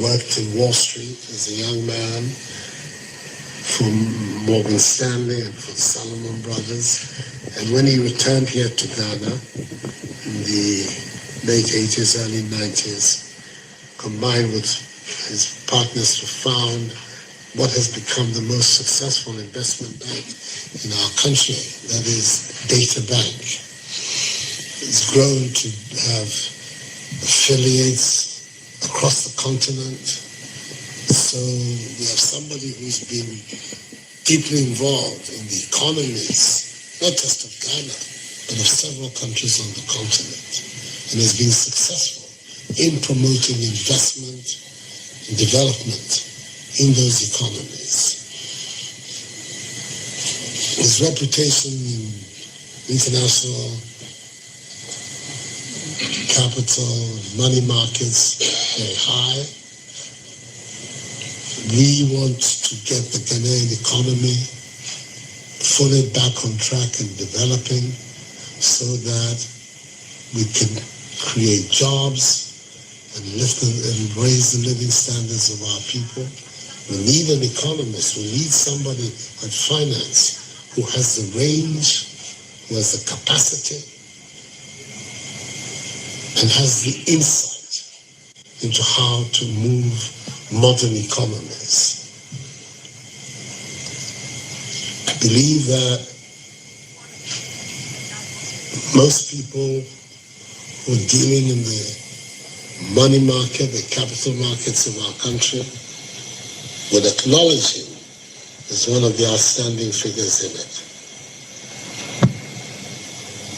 worked in Wall Street as a young man for Morgan Stanley and for Salomon Brothers. And when he returned here to Ghana in the late 80s, early 90s, combined with his partners to found what has become the most successful investment bank in our country, that is Data Bank. It's grown to have affiliates across the continent. So we have somebody who's been deeply involved in the economies, not just of Ghana, but of several countries on the continent, and has been successful in promoting investment and development in those economies. His reputation in international capital, money markets, very high. We want to get the Ghanaian economy fully back on track and developing so that we can create jobs and lift and raise the living standards of our people. We need an economist. We need somebody at finance who has the range, who has the capacity, and has the insight into how to move modern economies. I believe that most people who are dealing in the money market, the capital markets of our country, would acknowledge him as one of the outstanding figures in it.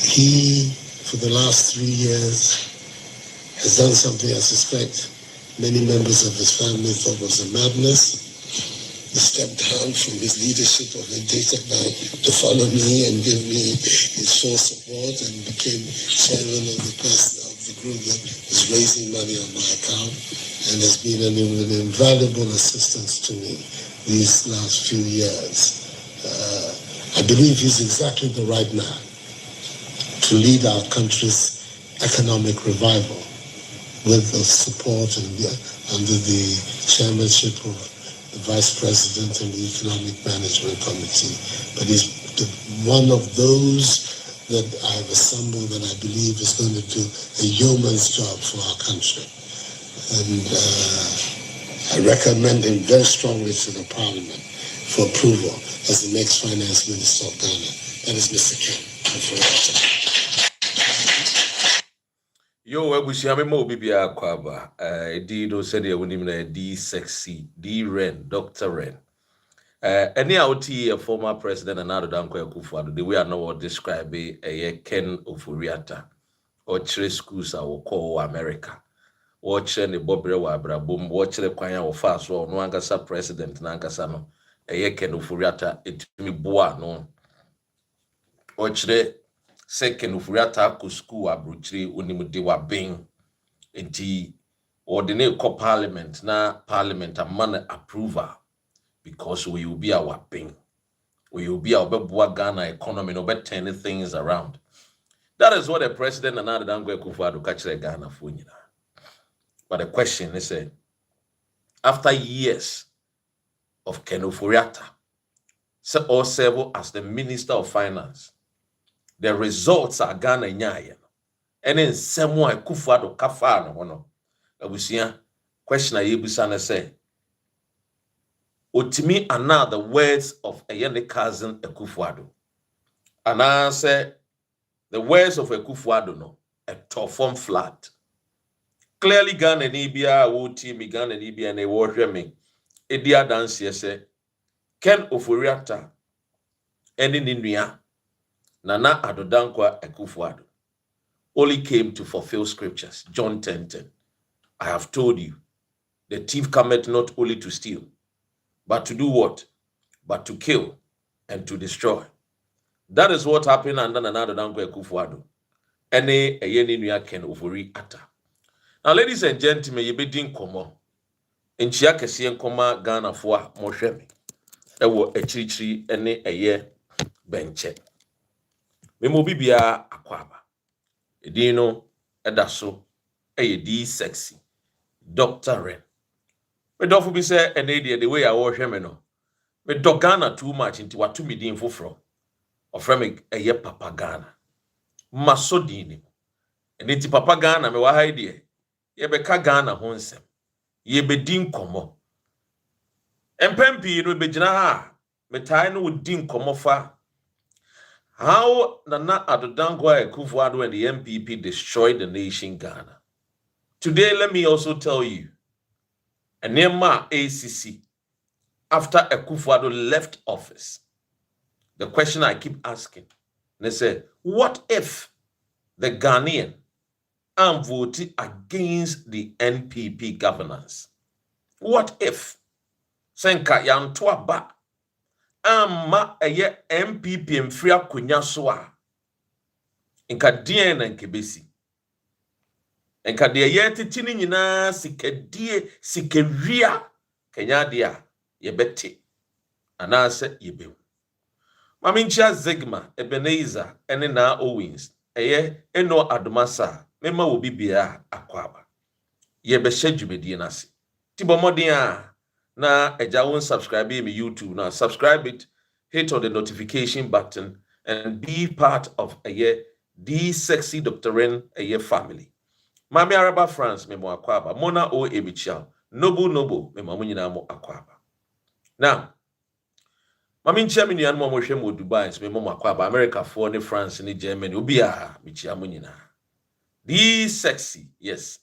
He, for the last 3 years, has done something I suspect many members of his family thought was a madness. He stepped down from his leadership of the Data Bank to follow me and give me his full support, and became chairman of the group that is raising money on my account, and has been an invaluable assistance to me these last few years. I believe he's exactly the right man to lead our country's economic revival with the support and under the chairmanship of the Vice President and the Economic Management Committee. But he's one of those that I've assembled that I believe is going to do a yeoman's job for our country. And I recommend him very strongly to the Parliament for approval as the next Finance Minister of Ghana. That is Mr. Ken. Yo, Ebusiame mo bibia kwaba. Di do said ya wonim na D sexy, D Ren, Dr. Ren. Any outi a former president and Nado Danko Akufo-Addo, the way I know what describe a Ken Oforiatta, or chere schools I will call America. Watch the Bobre wa Brabum, watch the Kwanya or fast or no angasa president Nankasano, a Ken Oforiatta, it me boa no. Watch the second Oforiatta ku school abruchiri unimudiwa bing enti ordinate co parliament na parliament a man approval because we will be our bing. We will be our Bebua Ghana economy, no better turning things around. That is what the president and Nana Dango Akufo-Addo catch Ghana for. But the question is, after years of Ken Oforiatta or serve as the Minister of Finance, the results are Ghana nyaye. And then someone Akufo-Addo kafa no hono. Abusia question I yebusana say Otimi ana the words of Ayene cousin Akufo-Addo. And I say the words of Akufo-Addo no a top-form flat. Clearly Ghana ni bia wo team Ghana ni bia na wo hwe me. Edia dance say Ken Oforiatta eni ni nua Nana Addo Dankwa Akufo-Addo only came to fulfill scriptures. John 10:10. I have told you, the thief cometh not only to steal, but to do what? But to kill and to destroy. That is what happened under Nana Addo Dankwa Akufo-Addo. Ene eyeni nua Ken Oforiatta. Now, ladies and gentlemen, you be doing komo. Enchia kese nkoma Ghana foa mo hwe me. Ewo echirichiri ene eye benche. Memo bibia akwaba. Edino edaso eye D sexy. Dr. Ren. Me dofo bi say ene the way I wo hwe me no. Me do Ghana too much into what to me din foforo. Ofre me eye papa Ghana. Masodini. Ene ti papa Ghana me wa ha de. Ye be ka Ghana ho nsem. Ye be din komo. Empempi no be gina ha. Me tai no din komo fa. How Nana Addo-Dankwa Akufo-Addo and the MPP destroyed the nation Ghana. Today, let me also tell you, Enema ACC, after Akufo-Addo left office, the question I keep asking, they say, what if the Ghanaian voted against the NPP governance? What if Senka Yantua Ba Amma eye MPP mfria konya so a nka den na nkebesi nka de ye titi ni nyina sikadie sikawia kenya de a ye bete anase yebe mamincha Zigma Ebenezer ene na Owens eye eno adomasa mema wo bibia akwaba ye be hye nase tibomodin a na eja won subscribe me YouTube now subscribe it, hit on the notification button and be part of the sexy doctorin family. Mami Araba France me mo akwaba Mona O Ebichia Noble me mamu nyina mo akwaba. Now mami nchia me nuan mo hwe mo Dubai me mo akwaba America for ne France ne Germany obi a me chia mo nyina. The sexy, yes.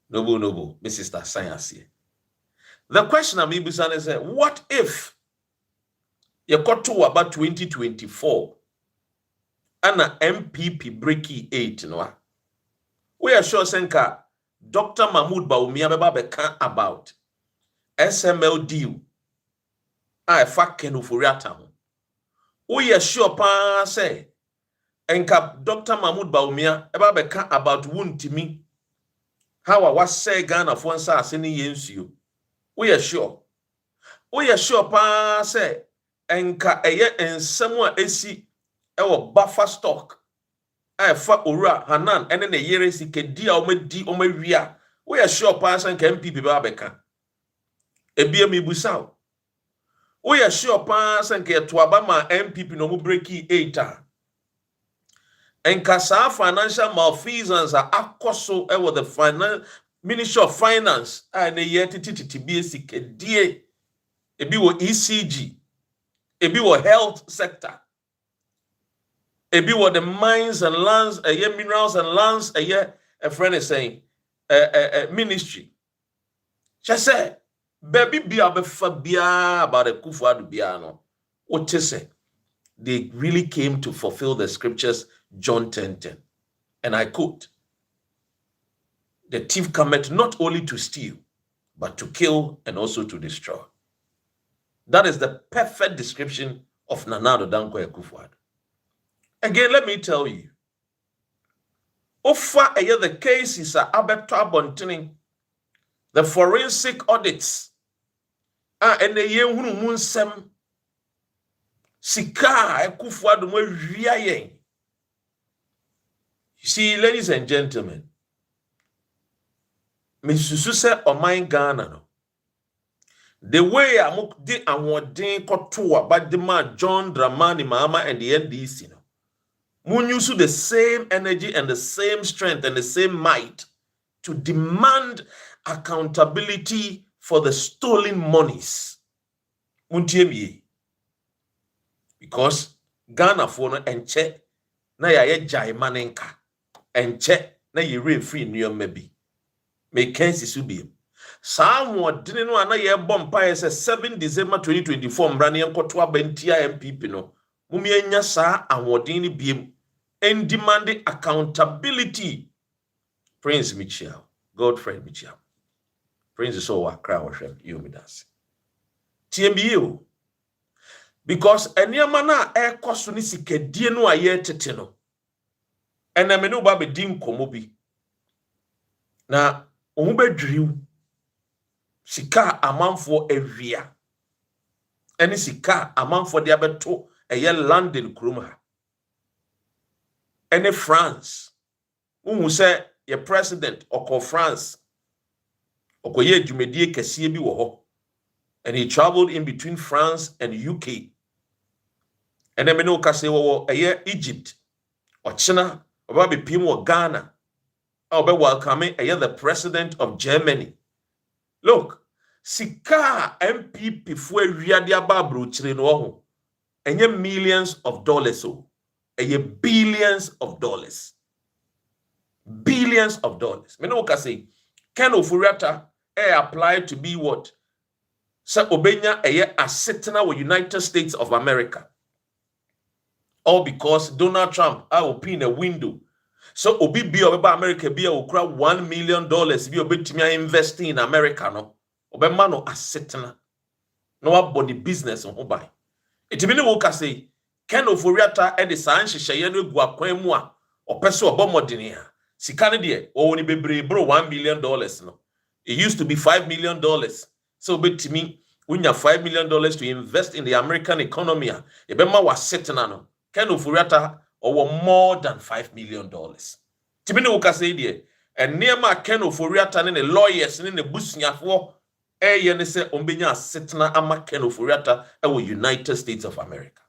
Noble me sister science here. The question I'm asking is, what if you got to about 2024 and a MPP breaky 8 no? We are sure senka Dr. Mahmoud Bawumia beba about SML deal. I fact for ho. We are sure pa say enka Dr. Mahmoud Bawumia beba about wuntimi how I was say Ghana for nsa aseni yensuo. We are sure. We are sure pa say enka eye ensem a esi ewo buffer stock fa owura Hanan ene ne yere sikedi a omawia. We are sure pa say enka MPP ba beka ebia mibusaw. We are sure pa say enka toaba ma MPP no mu breaki 8 enka sa financial malfeasance akoso ewo the finance Ministry of Finance ne ye tititi bi sikedi ebi wo ECG ebi wo health sector ebi wo the mines and lands minerals and lands a friend is saying ministry just say baby bia befa bia about Akufo-Addo bia no what to say they really came to fulfill the scriptures John 10:10 and I quote, the thief cometh not only to steal but to kill and also to destroy. That is the perfect description of Nana Addo-Dankwa Akufo-Addo. Again, let me tell you, Ofa the cases are abeto abontening, the forensic audits, and the yenhunu munsem, sika Akufo-Addo mo wia yen. You see, ladies and gentlemen, Misusu se oman Ghana no. The way amukdi anwodin kotoa but the man John Dramani Mahama and the NDC no. Mun use the same energy and the same strength and the same might to demand accountability for the stolen monies. Muntiemi. Because Ghana for no enche na ya jai manenka. Enche na ye free new maybe. Make kensi subi. Some didn't know na ye bompa 7 December 2024 mbrani enkotoa bentia MPP no. Mumi enya saa awodin biem and demanding accountability. Prince Michel, Godfrey Michel. Prince is so cry worship you me dance. TMBU. Because enyamana e koso ni sikedie no aye tete no. Ename no ba be din komobi. Na omu bedriu sika amanfo ewia. Eni sika amanfo de abeto eye London kurom ha. Eni France. Who say your president or France Okoye dwumadie kɛseɛ bi wɔ hɔ. And he traveled in between France and UK. And then meno kase wɔ Egypt. Ochina oba be pim wɔ Ghana. Oba welcome the president of Germany. Look, sika MPP fo awiade aba abrochire no ho. Enye millions of dollars so. Enye billions of dollars. Billions of dollars. Meno kase Ken Oforiatta applied to be what? Sa obenya asetena with United States of America. All because Donald Trump open a window. So obi bi obeba America bi okura $1 million bi obetumi investing in America no. Obema no asetena. No abodi business ho ban. Etimi ne wo ka say Ken Oforiatta de san hyehyeye no gu akwan mu a opese obomodene a. Sika ne de o woni bebre bro $1 million no. It used to be $5 million. So betimi unya $5 million to invest in the American economy. Ebema was setting no. Ken Oforiatta or more than $5 million. Timini uka say die. And near ma Ken Oforiatta ne lawyers ne busunyafo ye ne se ombenya setena ama Ken Oforiatta ewo United States of America.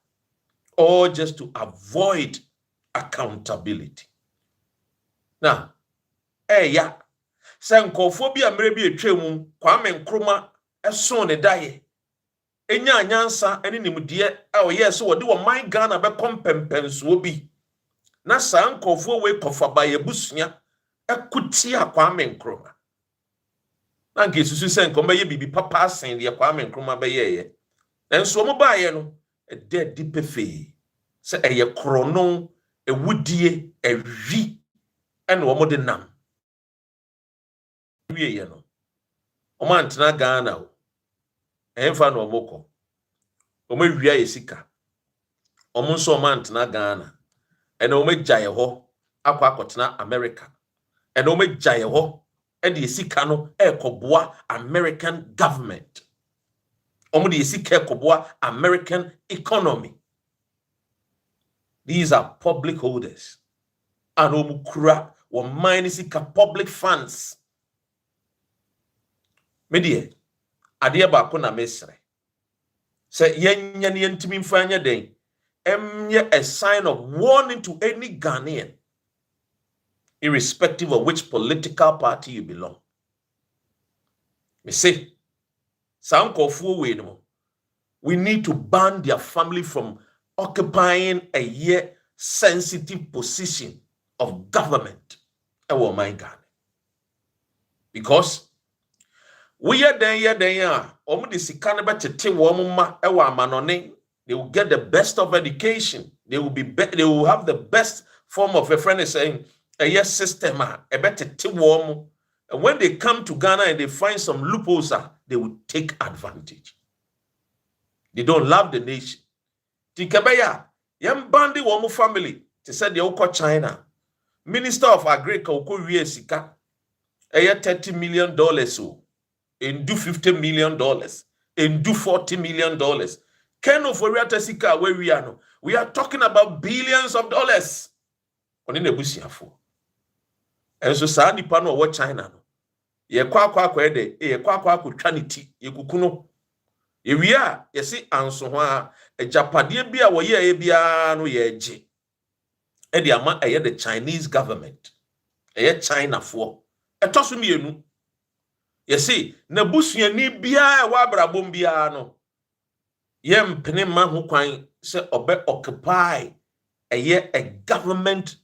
All just to avoid accountability. Now, ya. Say nkofo bi amre bi etwemu Kwame Nkrumah eso ne daye. Enya nyansa ene nimdie yes wo de wo man Ghana be kompempenso bi. Na sa nkofo we kofa ye busua ekuti Kwame Nkrumah. Na nke susu se nkomba ye bibi papa asen de Kwame Nkrumah be ye. Enso mo ba ye no de dipefe. Se eye krono ewudie ewi ene wo mo de nam. Wie ye no. O man tena Ghana o. Emfa no omoko. Omo wia yesika. Omo nso man tena Ghana. Ene omo gyaye ho akwa akotena America. Ene omo gyaye ho e de yesika no ekoboa American government. Omo de yesika ekoboa American economy. These are public holders. And omo kura wo mine sika public funds. Medie ade ba ko na mesre. Say yenya ne yentimi mfanya den emye a sign of warning to any Ghanaian, irrespective of which political party you belong. Me say some kofu we no, we need to ban their family from occupying a sensitive position of government ewo my Ghana. Because we are there, omu de sika ne betete wo ma ewa amanone. They will get the best of education. They will they will have the best form of a friend is saying a system a betete wo. And when they come to Ghana and they find some loopholes, they will take advantage. They don't love the nation. Tikebeya yem bandi wo family to say they uko China. Minister of Agriculture uko wie sika $30 million so. And do $50 million, and do $40 million. Ken Oforiatta sika where we are no. We are talking about billions of dollars. Oni ne busiafo. And so sa nipa no wo China no. Ye kwa ede, ye kwa twaniti, ye kukuno. Ye wi a ye si anso ho a ejapade bi a wo ye bia no ye gye. E de ama the Chinese government. China fo. Etoso mienu. You see, na busuani bia wa brabom bia no. Yem pene ma ho kwan se obe occupy a government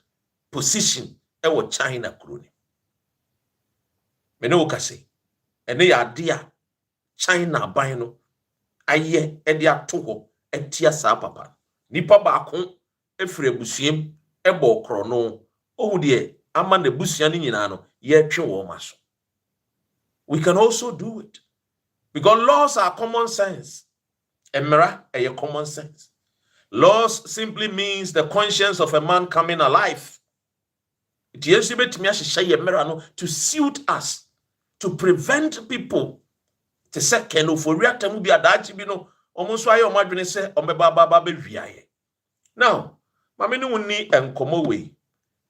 position ewo China kroni. Me no ka say, ene ya de a China ban no aye e de ato ho etia sa papa. Nipa ba ko efre busuam ebo krono. Ohu de ama na busuani nyina no ye twe wo maso. We can also do it. Because laws are common sense. Emera a common sense. Laws simply means the conscience of a man coming alive. It is to suit us, to prevent people. To say Ken Oforiatta mu bi adachi bi no omonso aye omadwene se ombeba be wiaye. Now, mame no ni enkomo we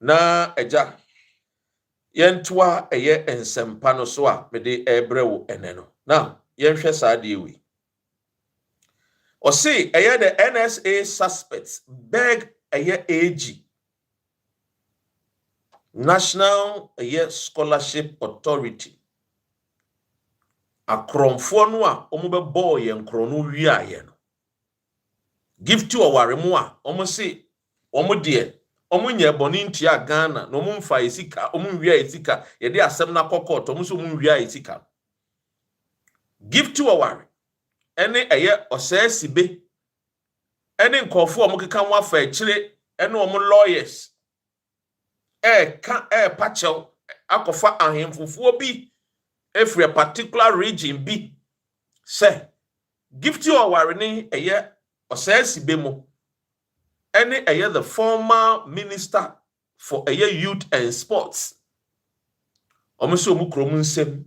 na eja Yentua eye ensempano so a mede ebrewo eneno. Now, yenhwe saa de wi. Or say eye the NSA suspects beg eye AG National Scholarship Authority. Akromfo no a omo be ball yen kro no wiaye no. Give to aware mu a omo say omo de omo nya boni ntia Ghana no omo mfa esika omo wia esika ye de asem na kokot omo so omo wia esika. Give to aware ene osasibe ene nkofo omo keka mo afa akire ene omo lawyers pachew akofa ahemfufuo bi every a particular region bi say give to aware ni osasibe mo ene the former minister for youth and sports omo so omo krom nsem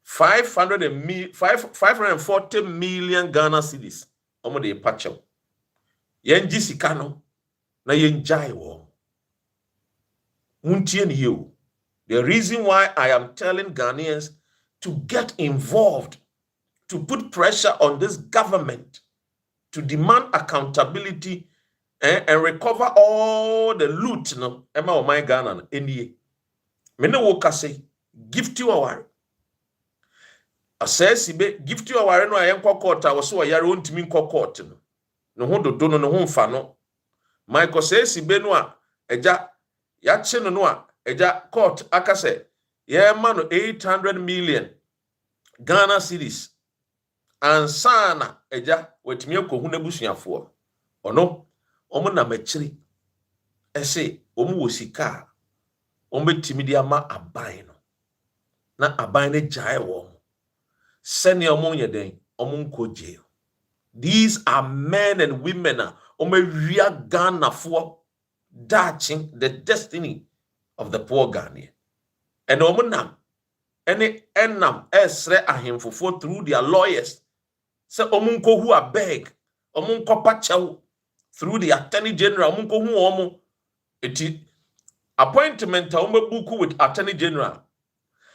540 million Ghana cedis omo de pachew yenji sika no na yenjai wo muntie ni you. The reason why I am telling Ghanaians to get involved, to put pressure on this government, to demand accountability and recover all the loot no ema o my Ghana no enie me ne wo ka say gift you aware asesi be gift you aware no ayen court a wo so yare ontimi court no ho dodo no ho mfa no Michael sesi be no a eja ya che no a eja court akase ye ma no 800 million Ghana cedis ansana eja wetimi akohu na busuafo ono omo na machiri ese omo wosika omo betimi dia ma aban no na aban ne jae wo sene omo nyeden omo nkoje. These are men and women omo wia Ghana for datching the destiny of the poor Ghanaian. And omo nam ene enam esre ahemfofo through their lawyers say omo nkohu abeg omo nkopachew through the attorney general omo nkohu omo eti appointment omo buku with attorney general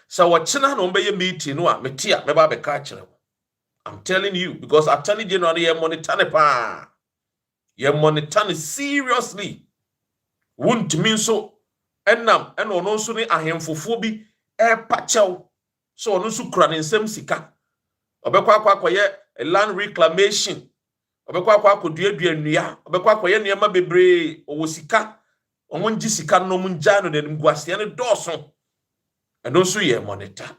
so wachina no be meeting no a metia meba be ka kire. I'm telling you because attorney general ye monitor ne pa ye monitor seriously won't mean so enam eno no so ni ahemfofo bi pachew so ono so kura ne nsem sika obekwa akoye land reclamation obekwa akoduadua nnua obekwa akoye niam bebre owo sika omonji sika no munja no denim guase ne doso eno so ye monitor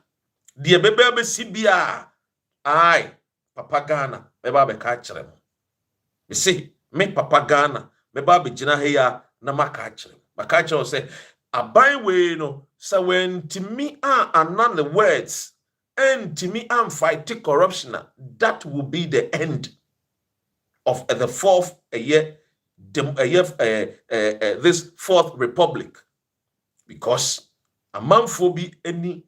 de bebe be sibia ai papa Ghana beba be ka kire mo me say me papa Ghana beba be gina he ya na maka kire maka kire say aban we no so when timi anan the words and timi am fight corruption that will be the end of the fourth this fourth republic because amanfo bi ani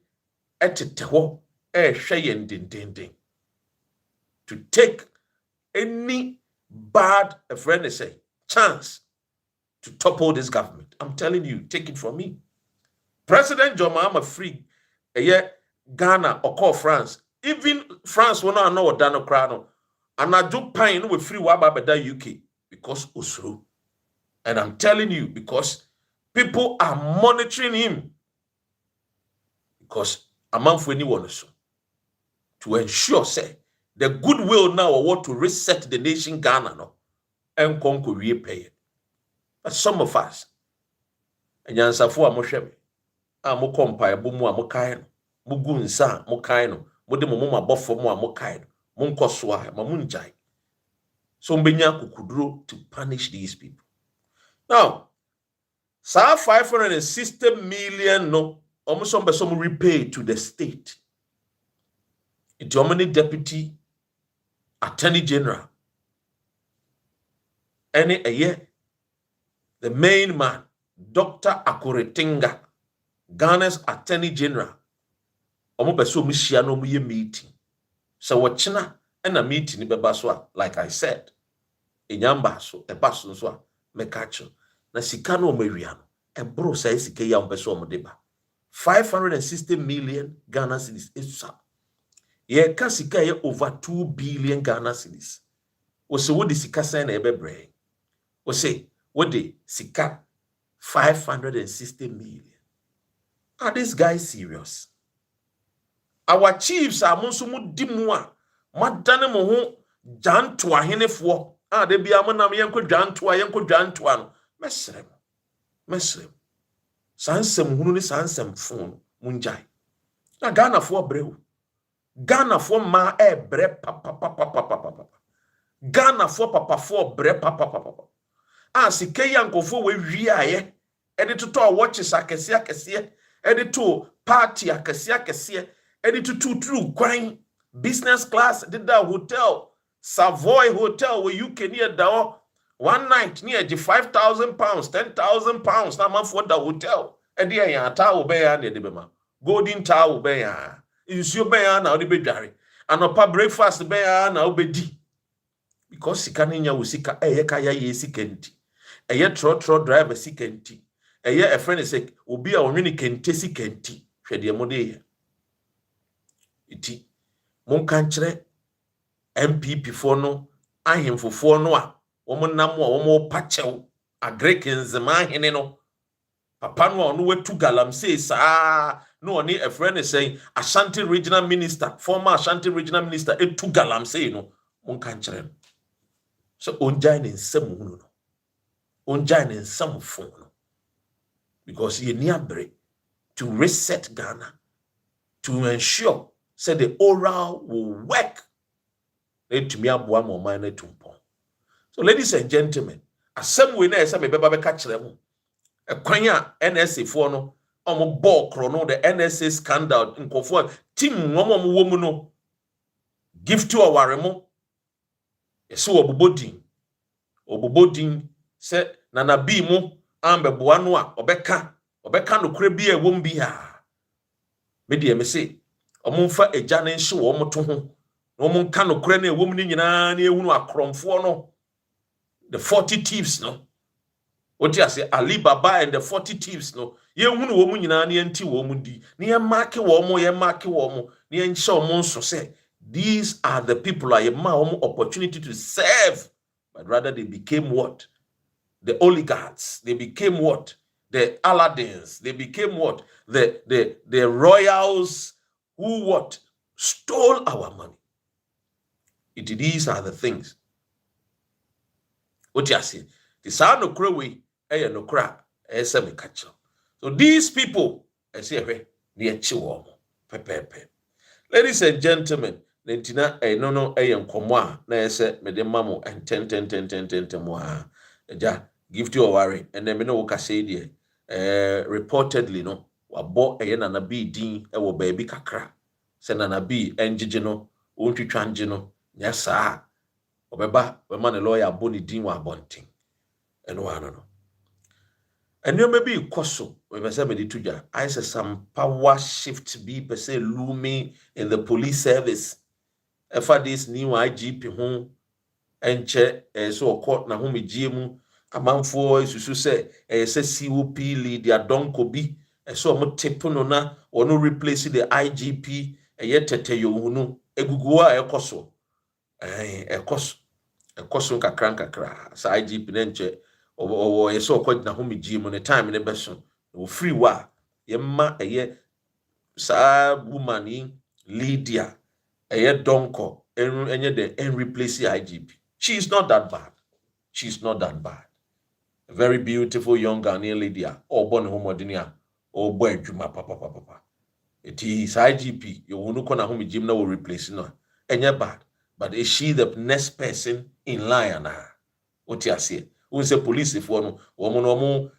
eteteho hwe yen dindindin to take any bad chance to topple this government. I'm telling you, take it from me. President John Mahama free Ghana or call France. Even France will not know what Dano Crano. And I do pine with free Wababeda UK because Usru. And I'm telling you, because people are monitoring him. Because a month when you want to ensure, say, the goodwill now or what to reset the nation Ghana no and conquer repay. But some of us, and yansafo amohweme amo compare bomu amokae no mugunsa mokae no mode momo mabofo mo amokae no monkoso a mamunjai so mbenya kukuduro to punish these people. Now sa 560 million no almost some repay to the state. It's Germany deputy attorney general any a year the main man Dr. Akuretinga, Ghana's attorney general omo beso mishia no ye meeting so wachina and a meeting bebaswa like I said enyamba so e baso so mekacho na sika no mawia no e bro sai sika ya mbeso omo deba 560 million Ghana cedis. Ye ka sika ye over 2 billion Ghana cedis. O se wo de sika sen na ebebre. O se wo de sika 560 million. Are these guys serious? Our chiefs are monso mu dimwa. Madane mo ho janto ahenefo. De bia mo nam yenko janto no. Mesrem. Sansem hunu ni sansem fon munjai. Na Ghana fo breu. Ghana fo ma bre papa. Ghana fo papa fo bre papa. Sike yankofo we wiaye. Ede to watches akese. Ede to party akese. Ede to true kwan business class did that hotel Savoy Hotel where you can hear that one night near £5,000, £10,000 na man for the hotel. And the ya tower bear near the bema. Golden tower bear. Is your bear now the bedjari. And a breakfast bear now bedi. Because sikaninya usika kaya ye sikenti. Ye trot driver sikenti. A friend is like ubi a only kente sikenti. Shedi amode. Iti. Mon kanchre MPP for no. Ahemfo for no a. Woman namo omo pachew agrekins mahene no papa no no wetu galam say sa no oni a friend is saying Ashanti regional minister former Ashanti regional minister etu galam say no mon kan kire so onjai ne nsam hunu no onjai ne nsam fon no because ye ni abre to reset Ghana to ensure say the oral will work etumi aboa mo man na tumpo. So, ladies and gentlemen, asem we na esa me beba beka kire mu. Ekwanya NSA for no omo ball chrono the NSA scandal nkofo team womo wo mu no give to aware mu. Ese obobodin se nana bi mu ambeboa no a obeka no kure bi e wom bi ha. Me de me se omo mfa eja ne hye wo mo to ho. No omo nka no kure na e wom ni nyina na ehunu akromfo no. The 40 thieves, no. What you say, Alibaba and the 40 thieves, no. Ye hunu wo mu nyina na enti wo mu di. Na ye mark wo mo, na ye nsha mo so say these are the people I ma wo opportunity to serve, but rather they became what? The oligarchs. They became what? The Aladdins. They became what? The royals who what? Stole our money. These are the things. What you say? The sound of croway, no crap, me catch. So these people, I say, near Chihuahua, pepe. Ladies and gentlemen, Nentina, no, komwa, na say, me de mamo, and 10 more. Give to your worry, and then me no say dear. Reportedly, no, wabo na bi din, wo baby kakra. Send na bi, enjino, unti tranjino, yasa. Obeba we man a lawyer boni din wa bonting eno ano no eno maybe koso we be say me dituja I say some power shift be per se looming in the police service for this new IGP ho enche so court na ho megiemu amanfo isusu say say COP lead ya donko bi so mo tepu no na ono replace the IGP tete yo hunu egugu a ekoso ekoso kakra sa IGP nenche o yeso okwadina ho megiemu ne time ne beso o free wa yemma sa woman Lydia donko enye the replace IGP. She is not that bad. A very beautiful young Ghanaian Lydia born homodinia or boy juma papa it is IGP you wonu kona ho megiemu na will replace no enye bad. But is she the next person in line? What you say? Who say police for no? Woman,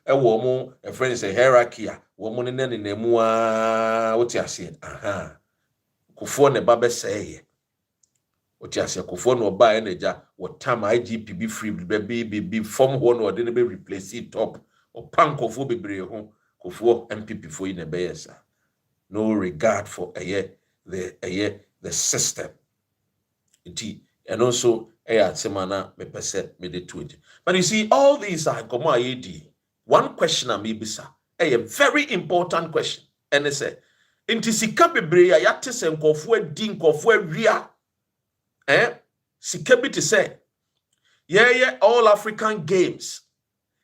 a friend is a hierarchy. Woman in any nemua. What you say? Kufo ne babe say. What you say? Kufo no buy energy. What time IGP be free? Be form one or didn't be replace it top or pan kufo be brave home. Kufo MPP for in a bayesa. No regard for the system. And also semana me pese me de 20. But you see, all these are one question I may be a very important question. ene se inti sika bebre a yate se nkofo adi nkofo awia sika bi te se ye all African games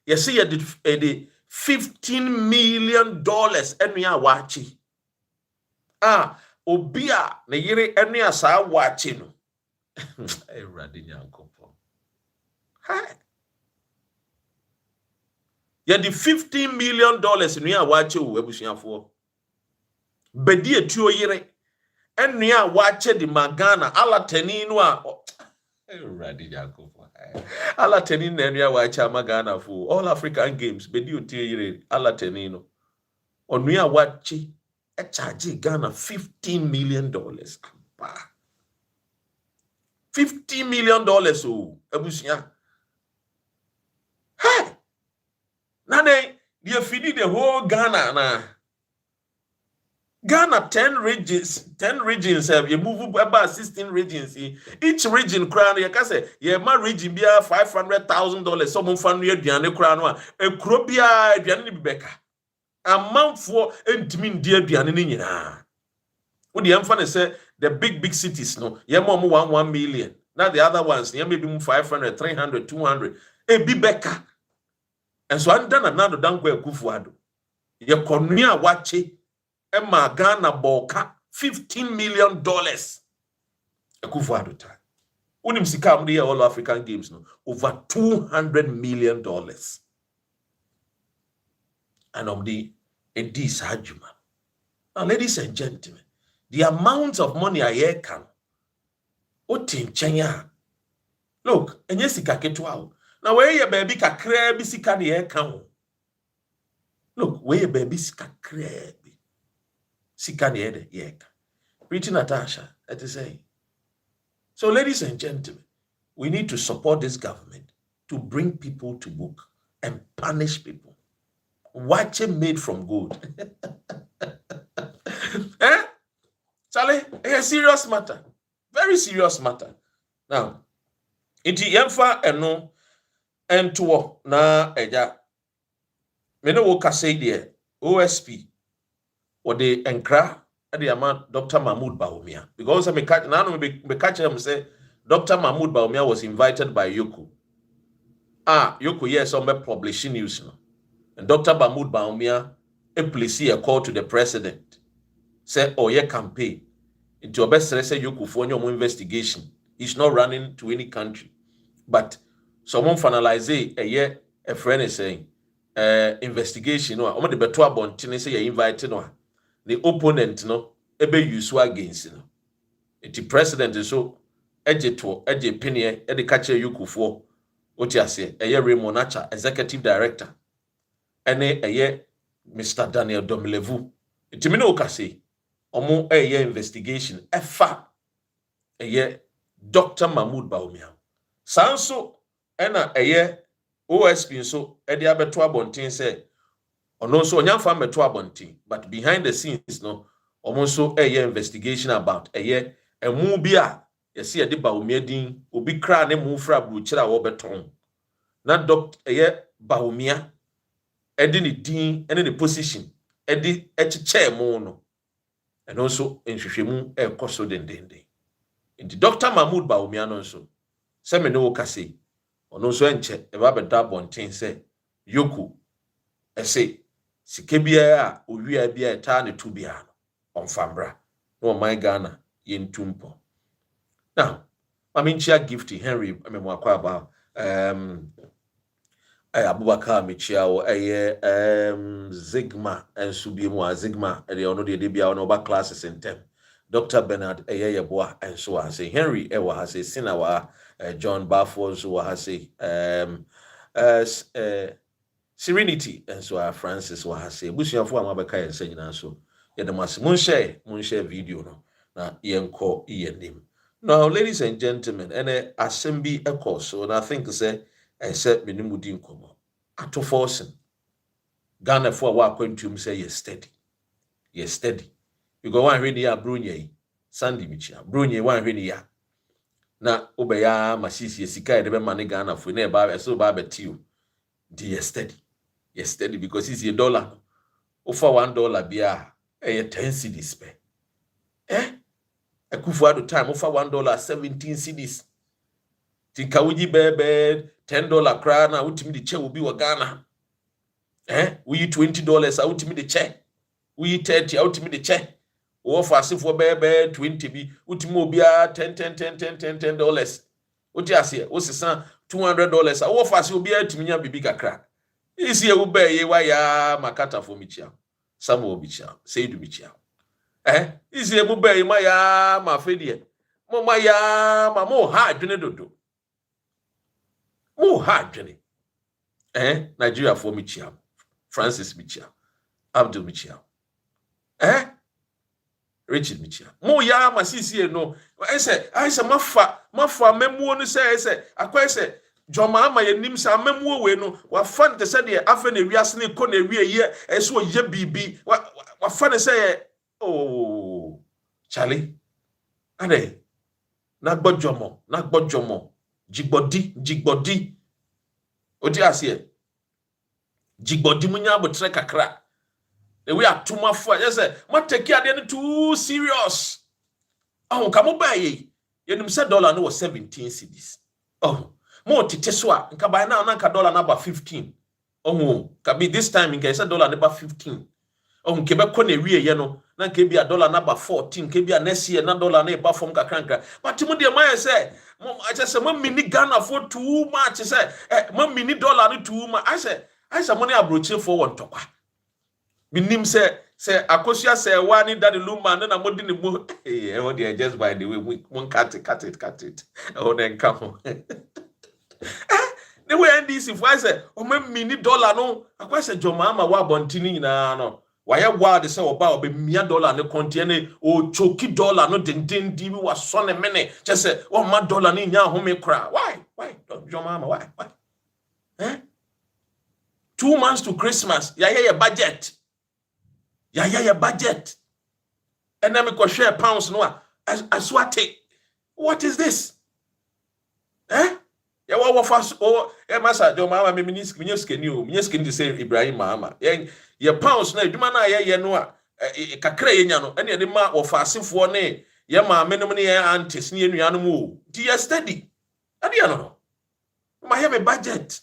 ye see ye the $15 million enua wachi obia ne yire enua saa wachi no Erade nyankopon hi ye the $15 million enua wachi o abusuafo bedi etuo yire enua wachi di magana alatani no a Erade nyankopon alatani na enua wachi magana fo all African games bedi otuo yire alatani no onua wachi e charge Ghana $15 million. $50 million oh abusia. Hey! Nane, you feed the whole Ghana na. Ghana 10 regions have you move about 16 regions. Each region crown you can say yeah my region be $500,000 some fan you diane crown a crobia diane bibeka. Amount for entimin dear diane nyina. What the emphasis say the big cities no yeah more 1 million. Now the other ones yeah maybe 500, 300, 200 a bibeka. And so I'm done another dankwe kufuado. Ye konia wache Emma Ghana boka $15 million kufuado ta. Unim sika amdi all African games no over $200 million. And omdi edis hajuma. Now ladies and gentlemen, the amount of money I hear can otin chenya. Look, enye sika ketwa. Now where ye baby kakre bi sika de kan. Look, where ye baby sika kre bi sika de ye kan. Pretty Natasha, that is saying. So ladies and gentlemen, we need to support this government to bring people to book and punish people. Watch it made from gold. Charlie, a serious matter. Very serious matter. Now, iti yemfa eno entuo na eja. Mene wo kase die OSP or the enkra the amount Dr. Mahmoud Bawumia. Because me catch him say Dr. Mahmoud Bawumia was invited by Yoko. Yoko yes on me publishing news no. And Dr. Mahmoud Bawumia place a call to the president. Say ye campaign. Into your best say Yoko for your investigation. He's not running to any country. But someone finalize a friend is saying investigation no. Omo de beto abontene say you invited no. The opponent no ebe use against no. The president so eje penye e de kache Yukufo oti ase Raymond Nacha executive director ene Mr. Daniel Domlevu itimi no kase omo investigation efa Dr. Mahmoud Bawumia sanso ena OSP so e de abeto abonten say ono so onyamfa meto abonten but behind the scenes no omonso investigation about emu bi a yesi e de Bawumia din obi kra ne mu fra buchira wo beton na Bawumia e de ne din ene ne position e de echeche mu no and also nhwehwemu ekoso dendende nti Dr. Mahmoud Bawumia no so se me no kase ono so enche e ba beda bonten se Yoku ese sike bia a owia bia eta ne to bia no onfambra no my Ghana yentumpo. Now maminchia gift Henry memo akwa about Abubakar Michia wo Zigma and Subimu Zigma and the ono de bia no ba classes in tem. Dr. Bernard Boah and so I say Henry Ewa has a Sinawa John Baffos who has a Serenity and so Francis wa has a Bushia for Mabaka and saying so. Yet the mas munshare video no na yenko name. Now, ladies and gentlemen, and assembly a course, so and I think say I said minimudin komo. Ato forcing Ghana for what going to say yes steady. Yes steady. You go one really ya Brunye, Sandy Michia, Brunye one really ya. Na obeya masisi sika de be mane Ghana for na ba so ba betiu. Di yes steady. Yes steady because it's $1. Offer $1 bia 10 cedis pe. Akufo-Addo time offer $1 17 cedis. Tinka wuji bebe $10 kra na utimi de che obi wa Ghana. We $20 a utimi de che. We 30 a utimi de che. Wo for asifo bebe 20 bi utimi obi a $10. Oti ase wo sesa $200 a wo for asifo obi a utimi nya bibi kakra. Isi e wo be ye wa ya makata fo michia. Samo obichia, Seidu bichia. Isi e wo be ye ma ya ma fedie. Mo ma ya ma mo ha adwene dodo. Mo ha adwene. Nigeria for michia. Francis michia. Abdul michia. Richard michia. Mo ya ma sisi no. I say mafa memuo no say akwa say Mahama yenim sa memuo we no wa fan te say de afa na wiase ne ko na wie ye eso ye bibi wa fan say oh Charlie ade na gbodjomo jigbodi odi ase jigbodi munya abotre kakra e we atomafo a say ma take ade no too serious kamo ba ye yenim say dollar no was 17 cedis more tete so a nka by now nka dollar number 15 kabi this time nka say dollar number 15 nke be ko na wie ye no na nka bi a dollar number 14 nke bi a next year na dollar na e ba form kakranka but mo de man say I just say mo mini Ghana for too much say mo mini dollar no too much I say money abrochi for one tokwa minim say akosua say one in that luma na mo di ne mo just by the way we cut it then come the way NDC if I say mini dollar no akwa say Mahama wa bontini nyina no why wild say oba obe mia dollar ne contain o choki dollar no den di wa so ne mene just say ma dollar ni nya home kra why Mahama why 2 months to Christmas ya budget ya budget and then me ko share pounds no aswate what is this ya wa fast masa Mahama me miniski ni say Ibrahim Mahama ye pounds na eduma na ye no a kakra ye nya no ene de ma wo fasefo ne ye ma menom ne ye aunties ne nuanom o di ye steady ade ya no ma ye me budget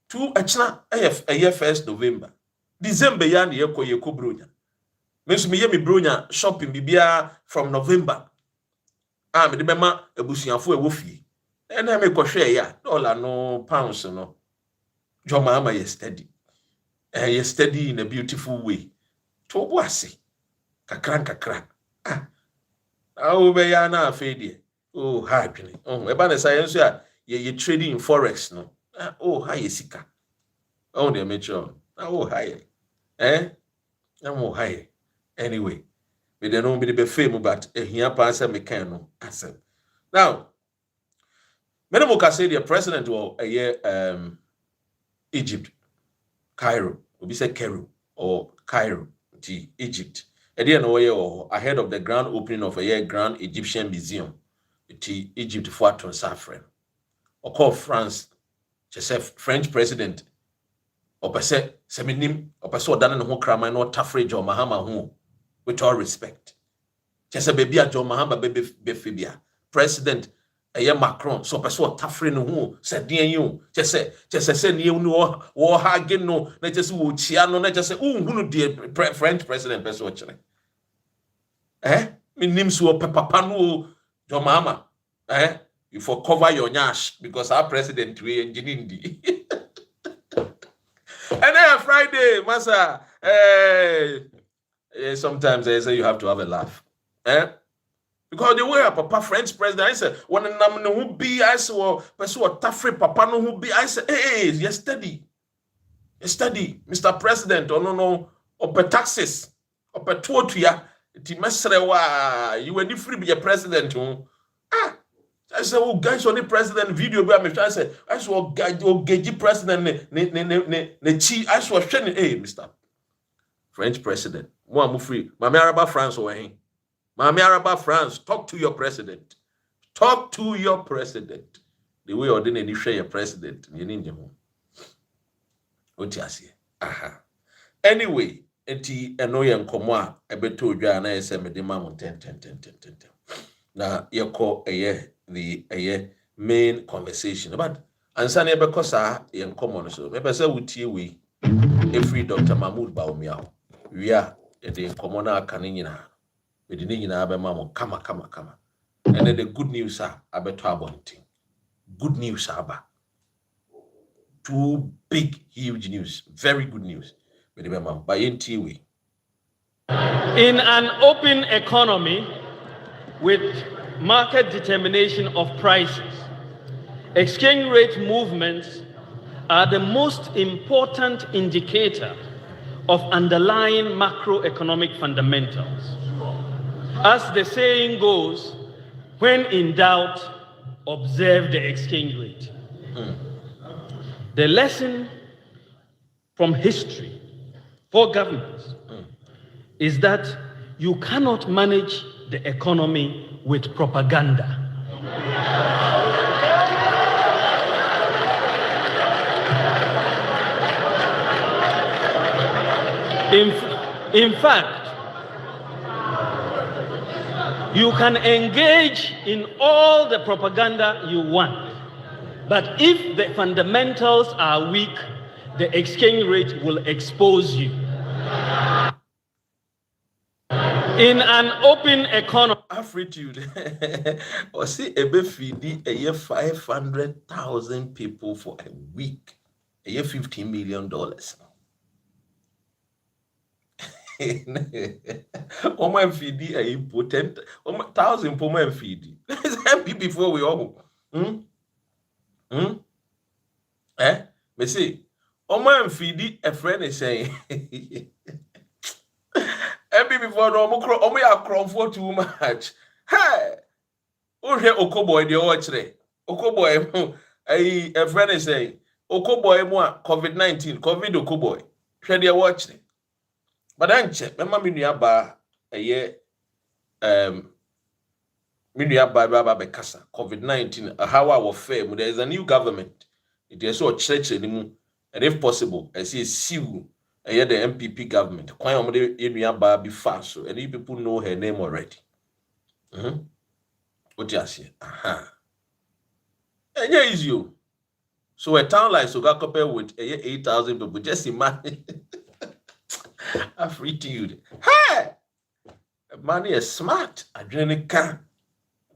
to achna a 1st November December ya na ye ko bronya me ye me bronya shopping bibia from November me de bema abusuafo e wo fie ena me ko hwe ya dollar no pounds no Mahama ye steady you steady in a beautiful way. To boase. Kakra. Be ya na afedi. Happy. Eba na science ya ye trading in forex no. High sika. The mature. High. I'm high. Anyway, we don't know be the fame but here pass me can no asem. Now, Menemoka say the president will a year Egypt. Cairo, we say Cairo or Cairo, Egypt. Again, ahead of the grand opening of a Grand Egyptian Museum, Egypt for Saffron. Or call France, French president, or per se, Seminim, or per so done no crime, no Tafre Mahama who, with all respect. Just baby Mahama baby Befibia, president. Macron so person tafre no ho se den you just say ne no wo ha ge no na just wo chia no na just unhunu de French president person wo kire me nim so papa no John Mahama you for cover your nyash because our president we engineering di and then Friday massa sometimes I say you have to have a laugh because the way papa French president, I said, when a nam no who be, I said, well, person what tafre papa no who be, I said, hey, you steady, Mr. President, no, or per taxes, or per tuotia, it you were free be a president, I said, oh, guys, on the president video, I said, I saw Gaji president, ne chi, I saw Shannon, hey, Mr. French president, more free, my Araba France away. Mami Araba France, talk to your president. Talk to your president. The way ordinary share your president. Anyway, enti eno ye nkomo a ebeto dwa na yese mede ma mo 10 na yeko the main conversation but ansa na ebekọ saa ye nkomo no so me pese wutie we every Dr. Mahmoud Bawumia we are the nkomo na aka ne nyina we di ne nyina be ma mo kama and then the good news are abeto abonting good news aba two big huge news very good news we di be ma by NTV. In an open economy with market determination of prices, exchange rate movements are the most important indicator of underlying macroeconomic fundamentals. As the saying goes, when in doubt, observe the exchange rate. The lesson from history for governments is that you cannot manage the economy with propaganda. In fact, you can engage in all the propaganda you want, but if the fundamentals are weak, the exchange rate will expose you. In an open economy, Afritude, or see a befidi a year 500,000 people for a week, a year $15 million. Oh my fidi a impotent, 1,000 per my fidi. Let's before we all. Me see, oh my fidi a friend is saying. Every before no more ya crom for too much. Hey, Ohe Okoboy the watchre. Okoboy a friend is saying Okoboy mo COVID-19, COVID Okoboy. Share the watchre. But then check, remember me ba a year baba bekasa COVID-19 how our fame there is a new government. It is so church anymore. And if possible, I see see the MPP government. Quite a be fast, so and you people know her name already. What you say? And yeah, is you. So a town like Sogakope with 8,000 people, just imagine. Afritude. Hey, money is smart. Adrenica.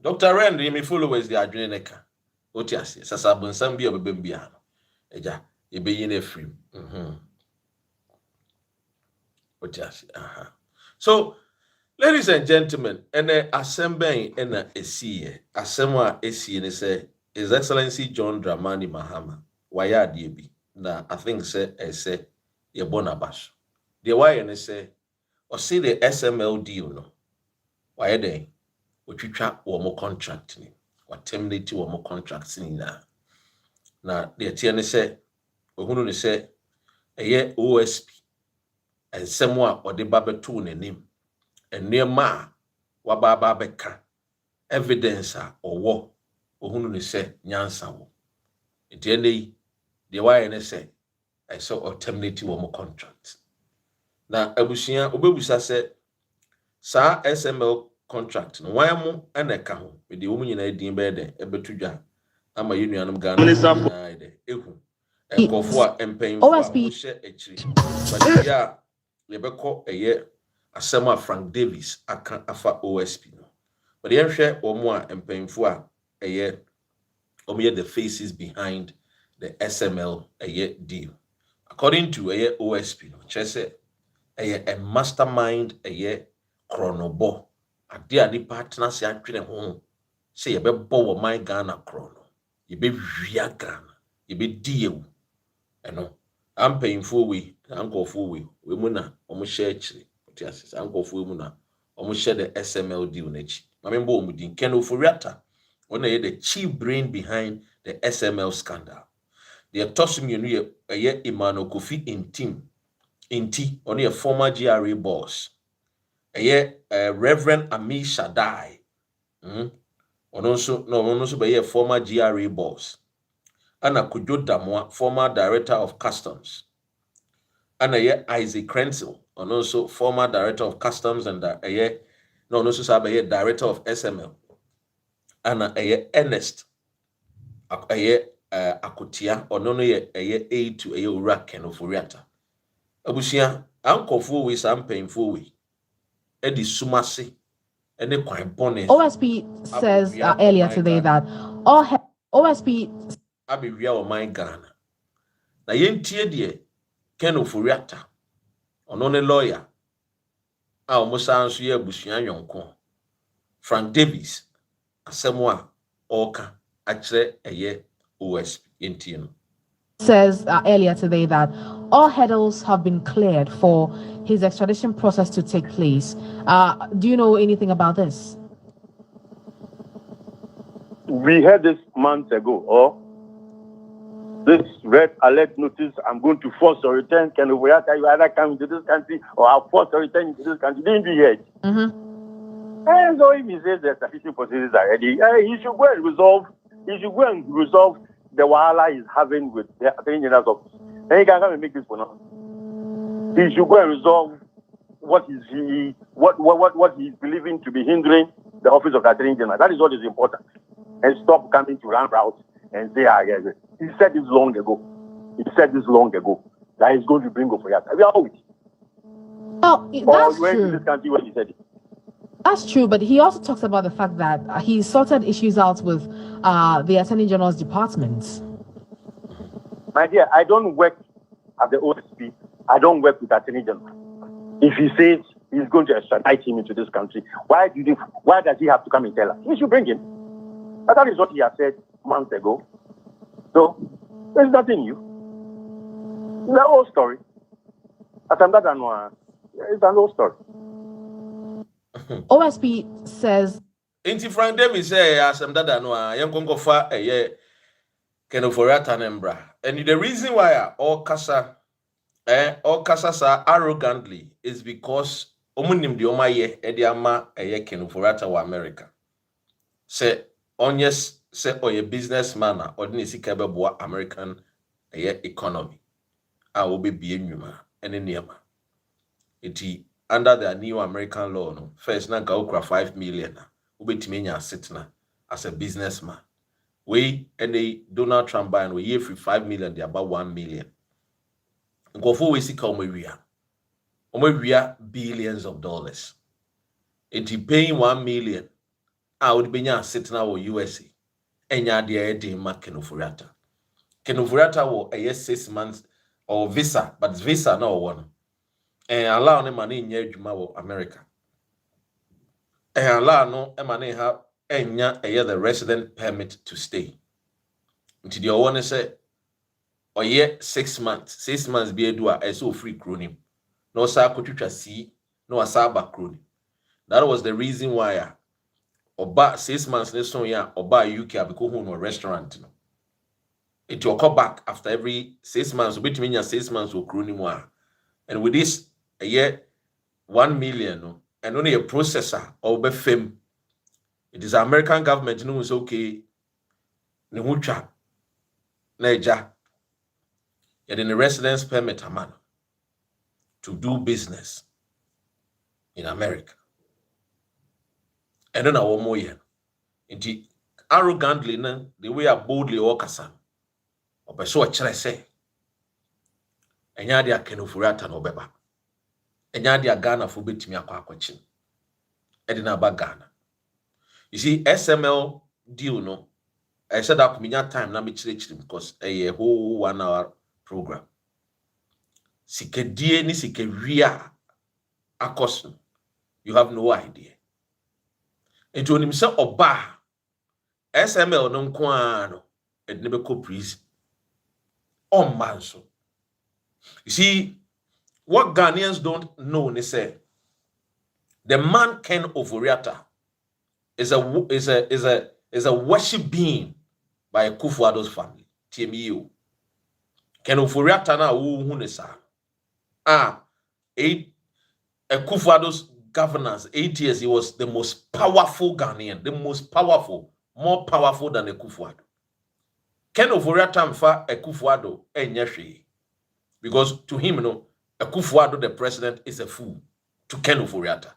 Dr. Rand, you may follow with the Adrenica. What you say? Sasabun Sambi or Bimbiano. Eja, you be in a free. So, ladies and gentlemen, and assembly in a SCA, Assembly SCA say His Excellency John Dramani Mahama, waya DB. Na I think say ye bonabash. The why say or see the SML deal no. Why then we twa wo contract ni. Or terminate wo contracts ni na. Na the tiene say ohunu ni say eye OSP. And someone or the babetu n'anim and near ma wababa beka evidence or war ohunu ni say nyansa wo enti the why ne say I saw or terminate wo contract na abusia obebusa say sa SML contract no why mo eneka ho me de wo nyina din be de ebetudwa ama yenuanum Ghana na de ehu enkofo a empenfo a wo hye akiri but yeah Lebeko asema Frank Davis aka afa OSP no. But yenhwe omo a empenfo a the faces behind the SML deal. According to OSP no, chese a mastermind chronobo. Ade a ni partner se atwene ho se yebebo wo man Ghana chrono. Yebe wia Ghana. Yebe die eno. I'm paying for we muna share actually. Uncle for muna share the SML deal nechi. Mamembo omudin Ken Oforiata. The chief brain behind the SML scandal. The tossing you Emmanuel Kofi Inti only a former GRA boss. Reverend Ami Shaddai. Also be a former GRA boss. Anna Kujo Damwa, former director of customs. and Isaac Krenzel, and also former director of customs and also director of SML, and Ernest Akotia, or no aid to Uraken of Uriata. Abusia, Uncle Fuwi, some painful way. Eddie Sumasi, and the quite bonnet. OSP says earlier today that OSP Abi Ria or my Ghana. Na yentie de Ken of Uriata, or no lawyer. Almost answer ye Busia Yonko. Frank Davis, Asemwa, Oka, Achre, OSP, Intino. says earlier today that all hurdles have been cleared for his extradition process to take place. Do you know anything about this? We heard this months ago, or this red alert notice, I'm going to force your return. Can you either come into this country or I'll force your return into this country? Didn't you hear it? And so if he says the sufficient procedures are ready, he should go and resolve. He should go and resolve the wahala he's having with the Attorney General's office. And he can come and make this pronouncement. He should go and resolve what he's believing to be hindering the office of the Attorney General. That is what is important. And stop coming to run routes and say, he said this long ago. He said this long ago that he's going to bring Oforiatta. We are always. Oh, that's true. This country when he said it. That's true, but he also talks about the fact that he sorted issues out with the Attorney General's department. My dear, I don't work at the OSP. I don't work with Attorney General. If he says he's going to extradite him into this country, why does he have to come and tell us? He should bring him. But that is what he has said months ago. So there's nothing new. It's an old story. It's an old story. OSP says. Inti Frank Davis say Asamdada no yankonko fa Kenoforiata nembra. And the reason why all kasa sa arrogantly is because omunim di omaye ediama Kenoforiata wa America. Say onyes say oye businessman or dinisi kebeboa American economy. I will be enuma and niema. Iti under the new American law, no, first na ga 5 million ubetimi nya sitna as a businessman. We and Donald Trump and we year free 5 million, they about 1 million. Go for we see omewia billions of dollars. It paying 1 million. I would be nya sitna or USA. Enya de ma Kenoforiata. Kenoforiata wo 6 months or visa, but visa no one. And allow no money in your America. And allow no money have the resident permit to stay. Until the one say, or 6 months. 6 months be a doer as so free crooning. No sa kotucha see, no asaba crooning. That was the reason why Oba 6 months lesson ya Oba UK because who no restaurant. It will come back after every 6 months. Between 6 months will crooning one. And with this a year 1 million and only a processor or be fame. It is American government no is okay. Nehucha Neja. Yet in the residence permit a man to do business in America. And then our more year. Indeed, arrogantly, the way I boldly okasa. Or by so a say. And yadia Kenoforiata no beba. And yadia Ghana for betimi akwachin. Edina ba Ghana. You see, SML deal no. I said that minya time na me chire because a whole 1 hour program. Sikedie ni sikeria akosun. You have no idea. And to himself oba SML no nkwano ednebe ko prison. On manso. You see, what Ghanaians don't know, they say, the man Ken Oforiatta is a worship being by Kufuor's family. TMU. Ken Oforiatta na hunesa. Kufuor's governance 8 years, he was the most powerful Ghanaian, the most powerful, more powerful than Kufuor. Ken Oforiatta mfa Kufuor enyehwe. Because to him, Akufo-Addo, the president, is a fool to Ken Ofori-Atta.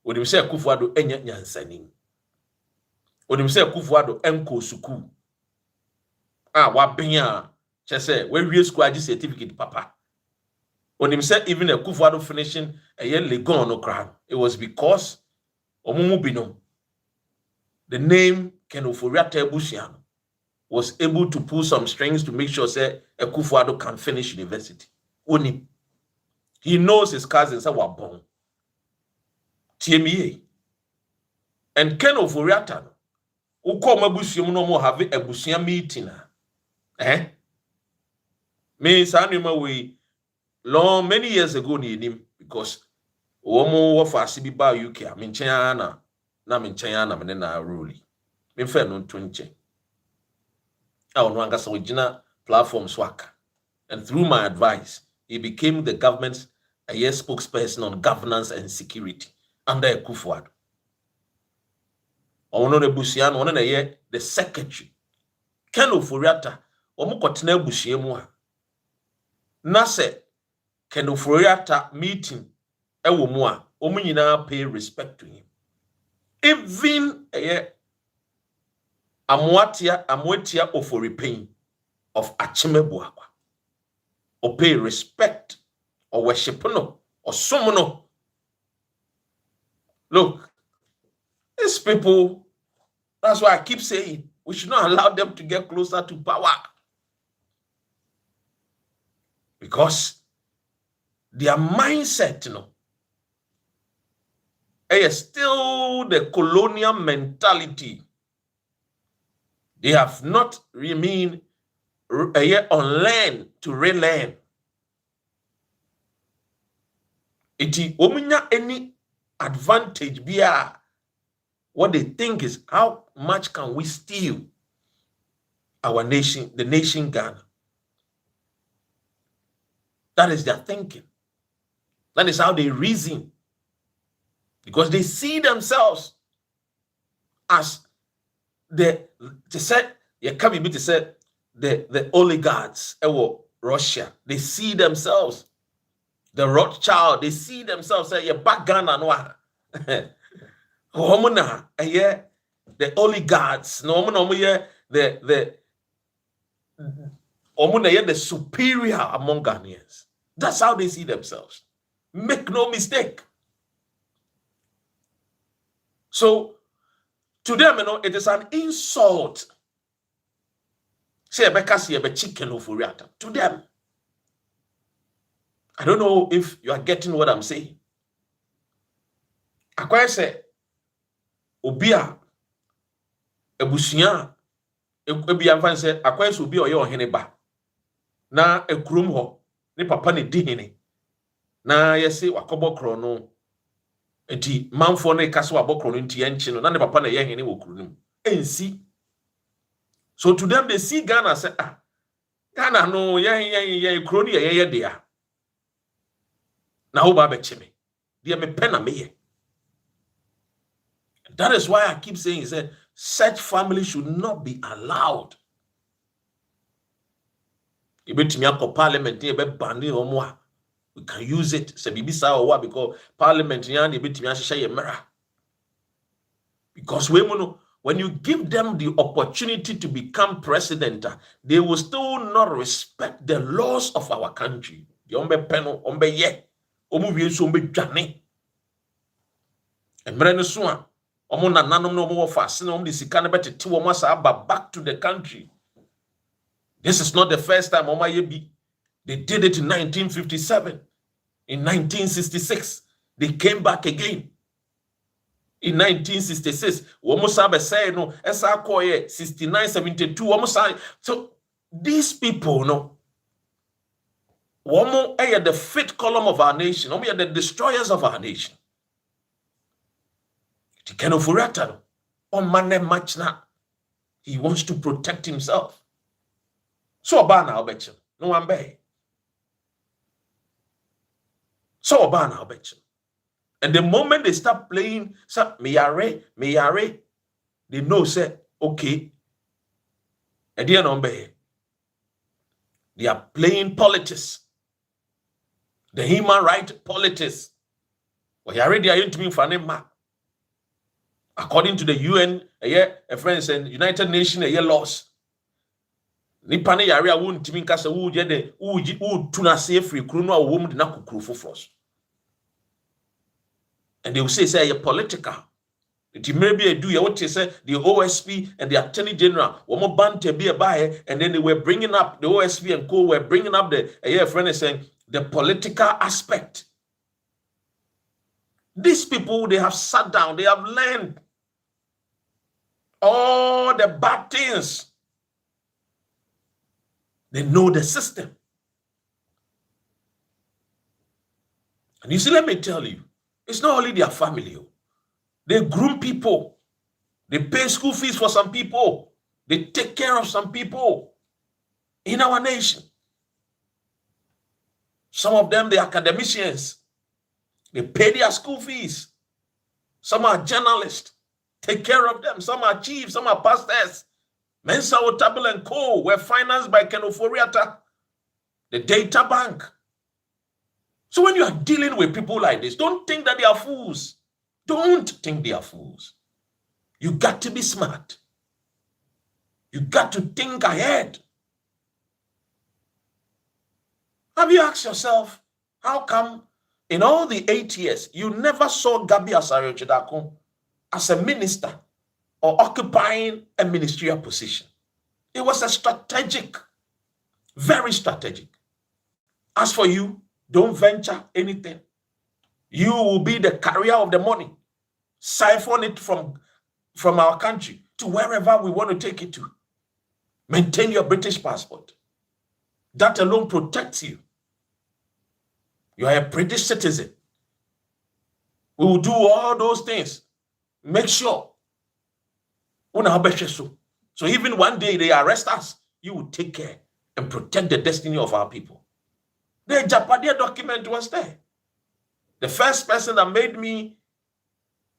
When you say Akufo-Addo enya nyansani. When you say Akufo-Addo enko suku. Wabenya, say we real school certificate, papa. When you say even Akufo-Addo finishing a year legon no crown, it was because Omumu Bino, the name Ken Ofori-Atta Ebusiano, was able to pull some strings to make sure say Akufo-Addo can finish university. Only he knows his cousins are born. TMEA. And Ken Ofori-Atta, who come Ebusium no more have a Ebusiam meeting. Me sanima we long many years ago ni him because womo wo fa sibi ba UK me nchen na me nchen na me na rule me fa no nche no anga so gina platform swaka, and through my advice he became the government's spokesperson on governance and security under Akufo-Addo. Ono ne busian ono na ye the secretary Ken Ofori-Atta omo kotena busie mu a na se Ken Ofori-Atta meeting ewo mu a omo nyina pay respect to him. Even Amwatia Ofori-Pain of Achimebua or pay respect or worship no or summon. Look, these people, that's why I keep saying we should not allow them to get closer to power. Because their mindset, is still the colonial mentality. They have not remained unlearn to relearn. Iti omunya any advantage bia. What they think is how much can we steal our nation, the nation Ghana. That is their thinking. That is how they reason. Because they see themselves as the oligarchs, Russia. They see themselves, the Rothschild, they see themselves, say, back Ghana, the oligarchs, the superior among Ghanaians. That's how they see themselves. Make no mistake. So, to them, it is an insult. Say, chicken Ofori-Atta. To them. I don't know if you are getting what I'm saying. Akwa say, Obia, Ebusia, Ebia fan say, Akwa say Obi oye ohene ba. Na ekurum ho, ni papa ne di hene. Na yesi wakobo krono. Enti manfo ne kaso abokro no nti enchi no na ne papa na ye hene wo kuru nim ensi. So to them they see Ghana say Ghana no ye kuro ni ye dia na ho ba be chime dia me pena me ye. That is why I keep saying such family should not be allowed. Ibetimi akọ parliament e be bani omo a we can use it. Se bibisa or what because parliament because when you give them the opportunity to become president, they will still not respect the laws of our country. Back to the country. This is not the first time they did it in 1957. In 1966, they came back again. In 1966, no 69, 72, so these people, the fifth column of our nation, the destroyers of our nation. Ken Ofori-Atta, he wants to protect himself. So Obana, I'll bet you. No one bay. So Obana, I'll bet you. And the moment they start playing, meyare, they know, say, okay. And they are playing politics. The human rights politics. Well, already are into me for according to the UN, friends and United Nations, laws. Nipa ne yare a wontimi nka se wo je de wo tuna se free kru no a wo mu de na kokru foforo. And they will say you're political. It may be a do you what you say the OSP and the Attorney General one ban to be a buyer, and then they were bringing up the OSP and co were bringing up the friend is saying the political aspect. These people, they have sat down, they have learned all the bad things. They know the system. And you see, let me tell you, it's not only their family. They groom people. They pay school fees for some people. They take care of some people in our nation. Some of them, the academicians. They pay their school fees. Some are journalists. Take care of them. Some are chiefs. Some are pastors. Mensa Otabil and Co. were financed by Kenoforiata, the data bank. So when you are dealing with people like this, don't think that they are fools. Don't think they are fools. You got to be smart. You got to think ahead. Have you asked yourself, how come in all the 8 years, you never saw Gabi Asare Chidako as a minister or occupying a ministerial position? It was a strategic, very strategic. As for you, don't venture anything. You will be the carrier of the money. Siphon it from our country to wherever we want to take it to. Maintain your British passport. That alone protects you. You are a British citizen. We will do all those things. Make sure. So even one day they arrest us, you will take care and protect the destiny of our people. The Japadia document was there. The first person that made me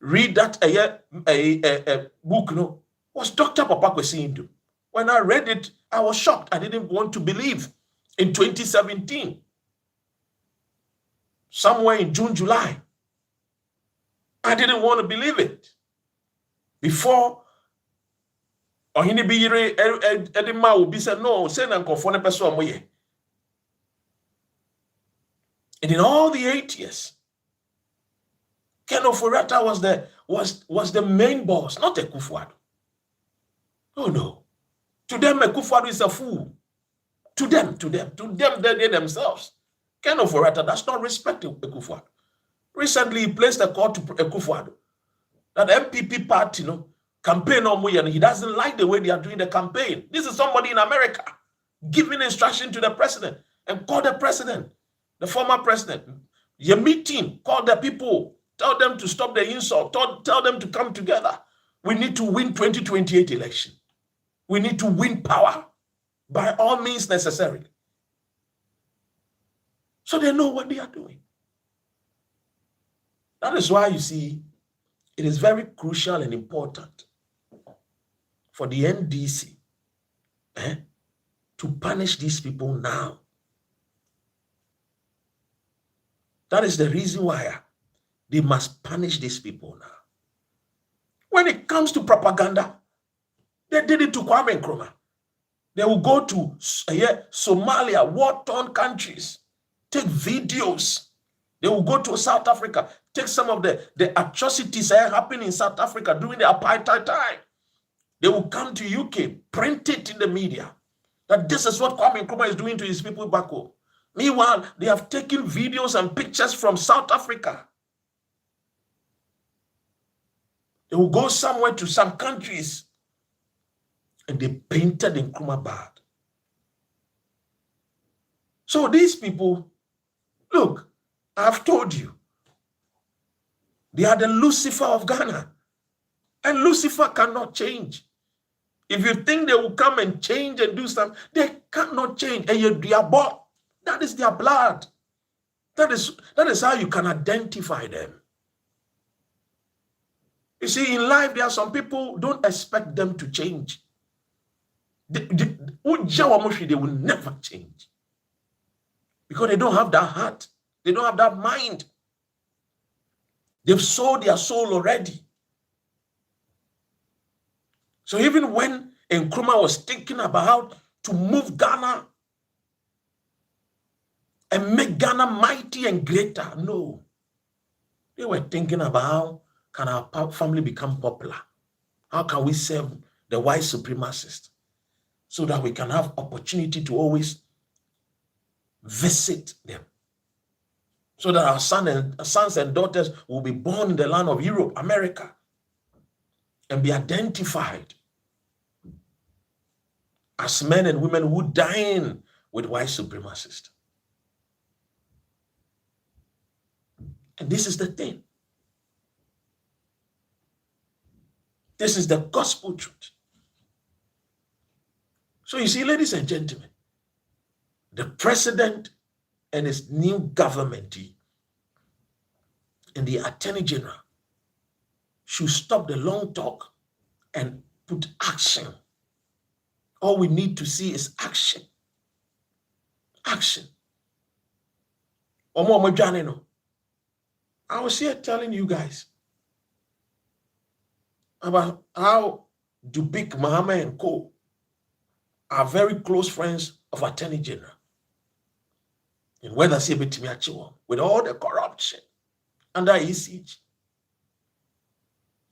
read that a book was Dr. Papa Kwesi. When I read it, I was shocked. I didn't want to believe. In 2017, somewhere in June, July, I didn't want to believe it. Before Ohini Biyire Edima will be said, no, send and conform person moye. And in all the 8 years, Ken Ofori-Atta was the main boss, not Akufo-Addo. Oh no. To them, Akufo-Addo is a fool. To them, they themselves. Ken Ofori-Atta does not respect Akufo-Addo. Recently, he placed a call to Akufo-Addo that MPP party, campaign on Muya, and he doesn't like the way they are doing the campaign. This is somebody in America giving instruction to the president, and call the president, the former president. Your meeting, call the people, tell them to stop the insult, tell them to come together. We need to win 2028 election. We need to win power by all means necessary. So they know what they are doing. That is why you see, it is very crucial and important for the NDC to punish these people now. That is the reason why they must punish these people now. When it comes to propaganda, they did it to Kwame Nkrumah. They will go to Somalia, war-torn countries, take videos. They will go to South Africa, take some of the atrocities that happened in South Africa during the apartheid time. They will come to UK, print it in the media, that this is what Kwame Nkrumah is doing to his people back home. Meanwhile, they have taken videos and pictures from South Africa. They will go somewhere to some countries and they painted Nkrumah bad. So these people, look, I've told you, they are the Lucifer of Ghana. And Lucifer cannot change. If you think they will come and change and do something, they cannot change. And they are born. That is their blood. That is how you can identify them. You see, in life, there are some people, don't expect them to change. They will never change. Because they don't have that heart. They don't have that mind. They've sold their soul already. So even when Nkrumah was thinking about to move Ghana and make Ghana mighty and greater, no. They were thinking about how can our family become popular? How can we serve the white supremacists so that we can have opportunity to always visit them? So that our sons and daughters will be born in the land of Europe, America, and be identified as men and women who dine with white supremacists. And this is the thing. This is the gospel truth. So you see, ladies and gentlemen, the president and his new government and the attorney general should stop the long talk and put action. All we need to see is action. Action. I was here telling you guys about how Dubik, Mahama, and co are very close friends of Attorney General. And whether with all the corruption under ECG.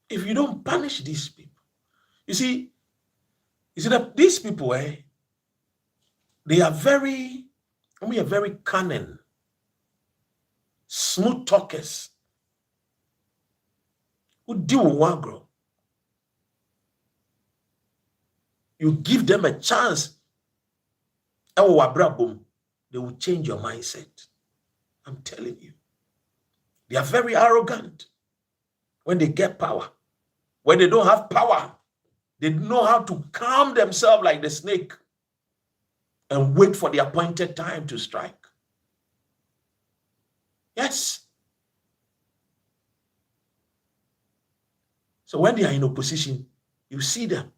If you don't punish these people, you see that these people, they are very cunning, smooth talkers who deal with one girl. You give them a chance, they will change your mindset. I'm telling you. They are very arrogant when they get power. When they don't have power, they know how to calm themselves like the snake and wait for the appointed time to strike. Yes. So when they are in opposition, you see them.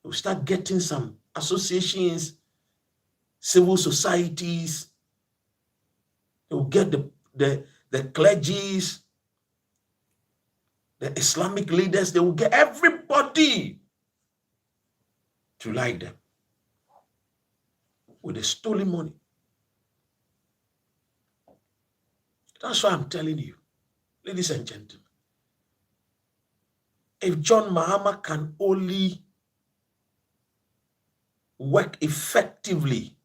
You start getting some associations, civil societies. You will get the clergies, the Islamic leaders. They will get everybody to like them with the stolen money. That's why I'm telling you, ladies and gentlemen, if John Mahama can only work effectively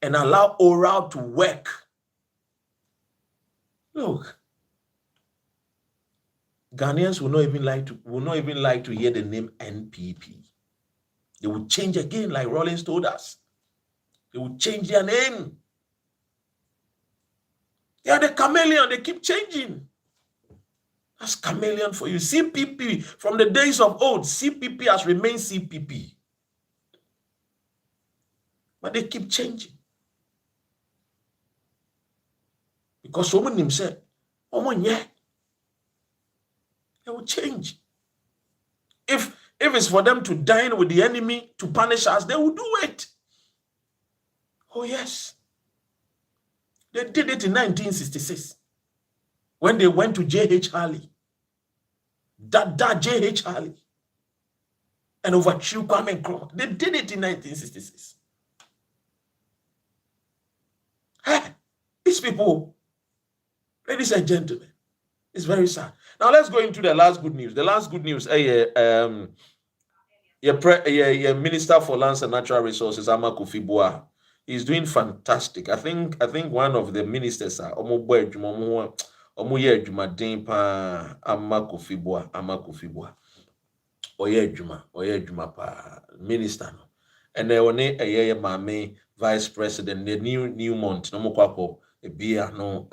and allow oral to work, look, Ghanaians will not even like to hear the name NPP. They will change again, like Rollins told us. They will change their name. They are the chameleon. They keep changing. That's chameleon for you. CPP, from the days of old, CPP has remained CPP. But they keep changing. Because someone himself, they will change. If it's for them to dine with the enemy to punish us, they will do it. Oh yes. They did it in 1966 when they went to J.H. Harley. That J.H. Harley. And overthrew Kwame Nkrumah. They did it in 1966. Hey, these people, ladies and gentlemen, it's very sad. Now let's go into the last good news. The last good news, your Minister for Lands and Natural Resources, Mahama, he's doing fantastic. I think one of the ministers are Mahama. Minister no. And then when Mame Vice President, the new month, no more bia no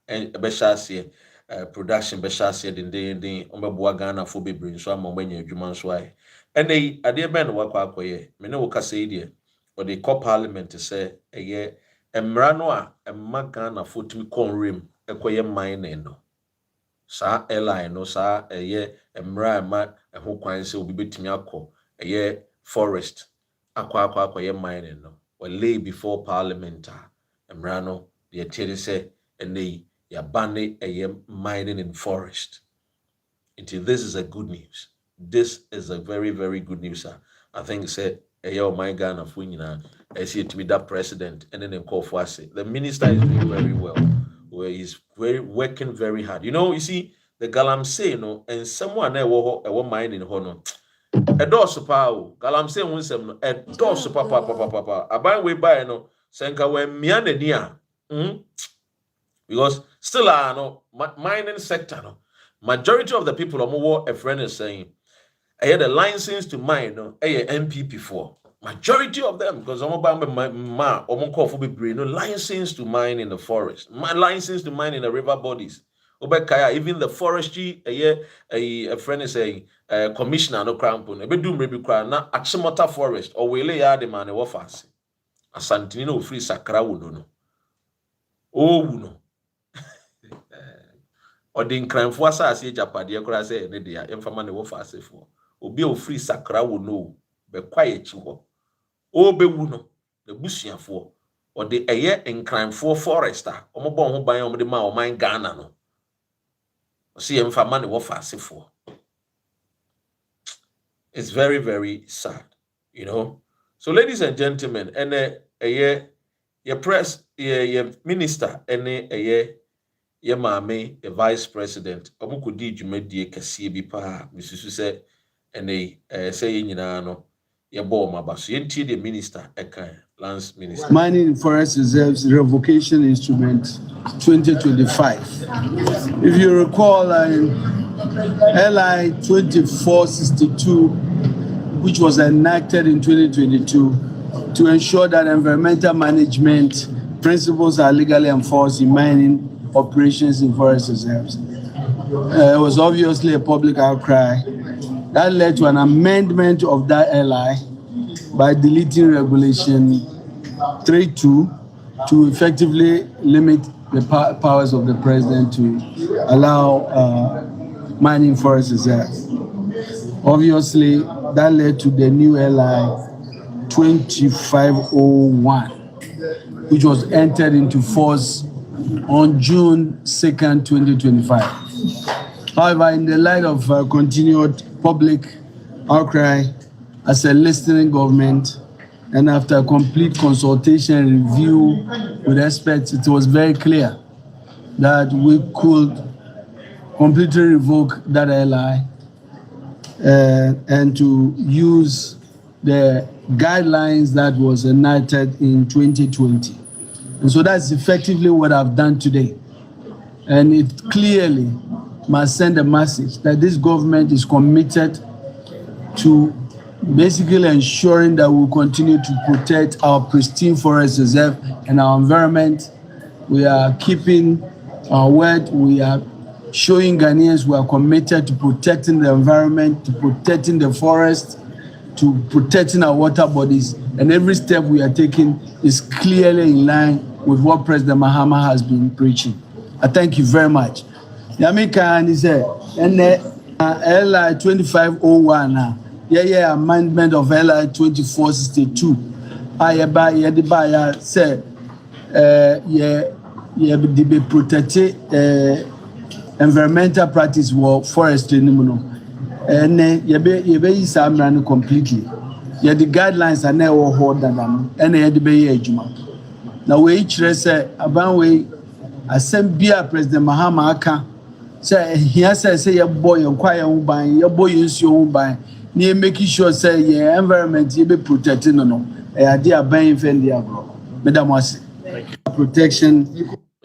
and beshase production beshase den ombeboa Ghana for bebre so amambanya adwuma so ai ene ade ben no wakwa akoye me ne wo kasa ide or the co parliament say emra no a emma Ghana for timi konrem ekoye mine no sa airline no sa emra ma ho kwan se obi betimi akọ forest akwa akoye mine no or lay before parliament Emrano, the Atieri say, and they yabane a mining in forest. Until this is a good news. This is a very, very good news, sir. I think say my Ghana Fuina, I see it to be that president, and then call for us. The minister is doing very well. Where he's working very hard. You see, the Galamsey, and someone there were mining in Hono. A dorsal power, Galamsey wins them, a dorsal papa. I buy way by Senka when Mianania. Because still mining sector, no. Majority of the people what a friend is saying, I had a license to mine, a MPP for. Majority of them, because I'm about my call for license to mine in the forest, my license to mine in the river bodies. Even the forestry, a friend is saying, commissioner no crampon, a bedroom maybe cry, not Achimota forest, or we lay the man a waffas. A Santino free Sakra no. Oh no. Or the crime for us, Japadia Crase, and the infamous waffas for. Obi o free Sakra will know, be quiet you. O be wuno the busian for or the aye in crime for forester or more bon by the ma or mine Ghana no. See him for money what fast for. It's very, very sad, So, ladies and gentlemen, and your press, your minister, and your mame, the vice president, Omuku di Jumedi Kasi Bipa, Mrs. Say, and they say, no. The minister, Lance Minister. Mining Forest Reserves Revocation Instrument 2025. If you recall, LI 2462, which was enacted in 2022 to ensure that environmental management principles are legally enforced in mining operations in forest reserves. It was obviously a public outcry that led to an amendment of that LI by deleting Regulation 32 to effectively limit the powers of the president to allow mining forest reserves. Obviously, that led to the new LI 2501, which was entered into force on June 2nd, 2025. However, in the light of continued public outcry as a listening government, and after complete consultation and review with experts, it was very clear that we could completely revoke that LI and to use the guidelines that was enacted in 2020. And so that's effectively what I've done today. And it clearly must send a message that this government is committed to basically ensuring that we continue to protect our pristine forest reserve and our environment. We are keeping our word. We are showing Ghanaians we are committed to protecting the environment, to protecting the forest, to protecting our water bodies. And every step we are taking is clearly in line with what President Mahama has been preaching. I thank you very much. Yamika is and LI 2501 amendment of LI 2462. Say be protected environmental practice for forestry and ye be completely. The guidelines are now hold them and ye be ejuma. Now we each say about we Assembly President Mahama aka say he say your boy inquire uban your boy use your uban near making sure say your environment you be protecting no dear buying fendi abro madam was protection.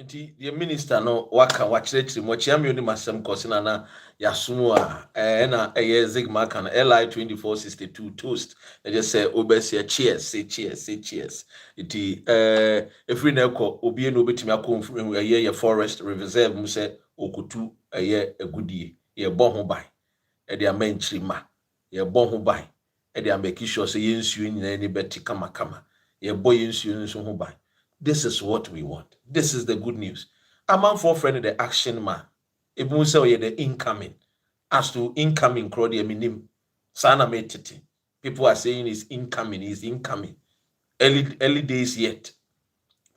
The minister no waka wachire mochiami oni masem kosina na yasumu na zigma kan LI 2462 toast they just say obese cheers say cheers iti every neko obi na obetimi akon ye forest reserve mu say okutu agudie ye bo ho ban e de amanchirima ye bo ho ban e de make sure say yensuo nyina ni beti kama ye bo yensuo nso ho ban. This is what we want. This is the good news. A man for friend the action man. If we say the incoming. As to incoming crowd minim. Sana metiti. People are saying he's incoming. Early days yet.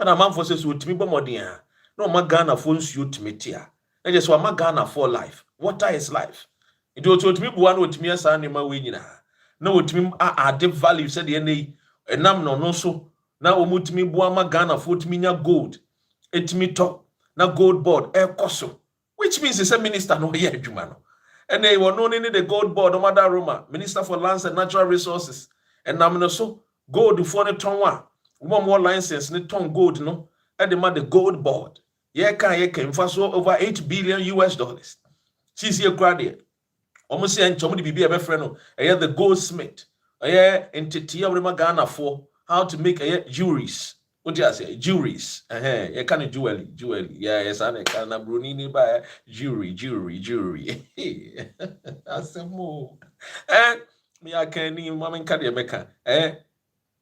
And a man for says, with me, Bomodia. No, my Ghana phones you to me, tia. And just what my Ghana for life. Water is life. It was with me, one with me as an in my winning. No, with me, I deep value, said the end, and I'm no so. Now, with me, Buama Ghana, foot me gold. It me top, na gold board, koso. Which means it's a minister, no, yeah, Jumano. And they were known in the gold board, Omada Roma, Minister for Lands and Natural Resources. And I'm so gold for the tongue. One more license, the tongue gold, no. And the gold board. Yeah, can for so over $8 billion US. She's here crowded. Almost saying, somebody be a friend. I hear the goldsmith. I hear entity of Ghana for how to make a jewelries. What do you say? Jewelries. You can't jewelry. Yeah, yes, I can. Brunini by jewelry. I said more. Me I can't even mama carry a mecha.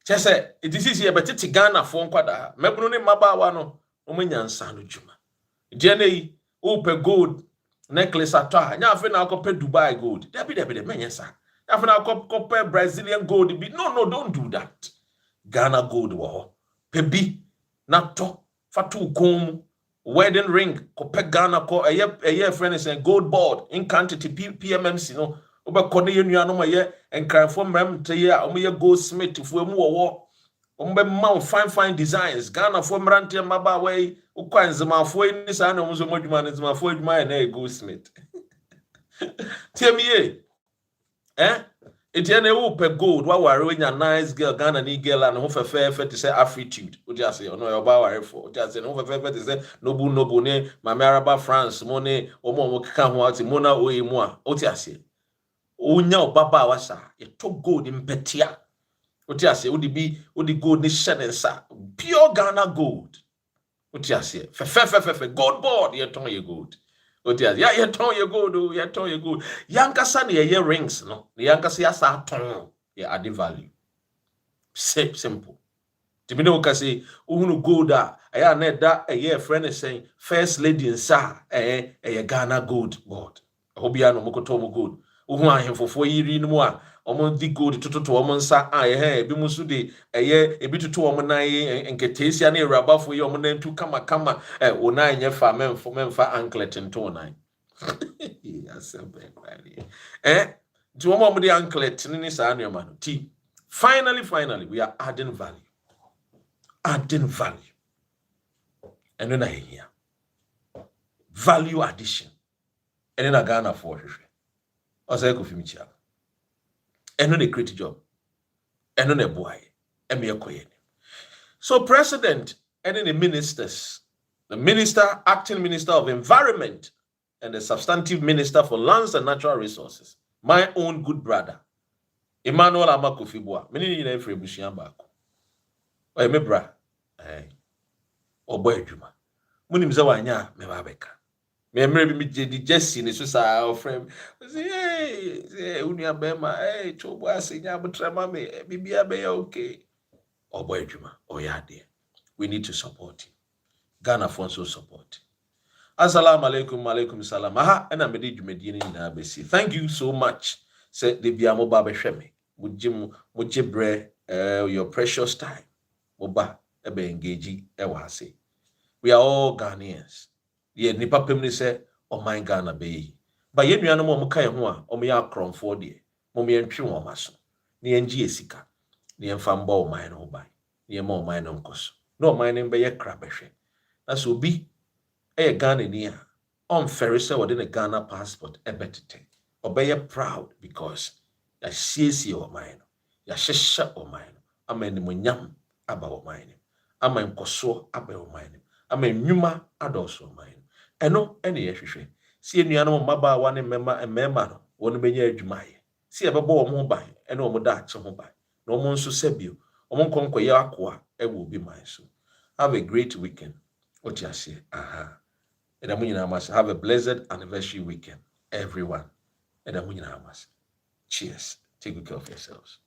Just say it is here, but it's Ghana for quada. Mebruni mabawa no. Omenya sanu juma. Jenny, ope gold necklace atwa. Nya afi na akope Dubai gold. Debi menya sa. Afi na akope Brazilian gold. No, don't do that. Ghana gold wo. Pebi na to fatu kom wedding ring kope Ghana ko eye friend is gold board in quantity PMMC no. Oba kone ye nua no ma ye enkrafo mram te ye a ye goldsmith fu emu wo ombe ma fine designs Ghana fo mrante maba we ukwanzema fo ni sa na omzo modwuma ne zema fo adwuma na goldsmith tiemie etiene wo pe gold wa ware we nya nice girl Ghana ni girl and ho fefe to say afritude o just say ono yo ba ware for o just say no fefe to say nobu ne mama araba France mo ne omo keka ho ati mo na oyimu a o just say onya obaba wasa ye to gold impetia o just say o di gold ni shenensa pure Ghana gold o just say fefe gold board ye ton ye gold. Yeah, you turn your gold. Yankasa ne ye rings, no. The yankasa ya sa ton, yeah, add value. Simple. To me no say, unu gold aya ne da a year friend is saying, first lady in sa Ghana gold board. Hobiano mokotomo gold. Uhu ahim for 4 years no more. Omo di gold to omo nsa bi musu de ebi to omo nan enketesia na eraba for ye omo nan tu kama onan nye fa memfa anklet nto nan asembe to omo de anklet ni sa anu ma no ti finally we are adding value and then here value addition and then Ghana for hwehwe ose ko fimi chia and no create job and no boy and me akoye. So president and then the ministers, the minister, acting minister of environment, and the substantive minister for lands and natural resources, my own good brother Emmanuel Amakofi-Buah. Many ni na efre busuan baako. O me bra obo adwuma munim ze wanya me ba beka me mre bi di Jesse ni so sa ofrem say unia bema chobo asenya butrama me bibia be okay obo adwuma oyade. We need to support him. Ghana for so support. Assalamu alaikum salam. Aha na me di dwumadi ni na besi. Thank you so much. Say the bia mo ba be hwe me mugye bre your precious time moba ebe engage ewase. We are all Ghanaians. Ye nipa pem ni say o man Ghana be. Ba ye nuanom mo kai ho a o me ya kromfo de. Mo me ntwe wo maso. Ne engie esika. Ne emfa mba o man no ban. Ne ma o man no nkoso. No man no be ye kra behwe. Na so bi Ghana ni a on ferry say within a Ghana passport ebetete. Obey proud because ya siesi o man. Ya shesha o man. Amen mo nyam aba o man. Amen nkoso aba o man. Amen nyuma adoso o man. Eno ene ye hwehwe. Si enuanom maba wa ne mema no wonu benya adwumaye. Si ebebo o mo ban ene o mo da ache ho ban. Na o mo nso sabio. O mo nkonkoye akoa ewo bi man so. Have a great weekend. What you say? Have a blessed anniversary weekend, everyone. Cheers. Take good care of yourselves.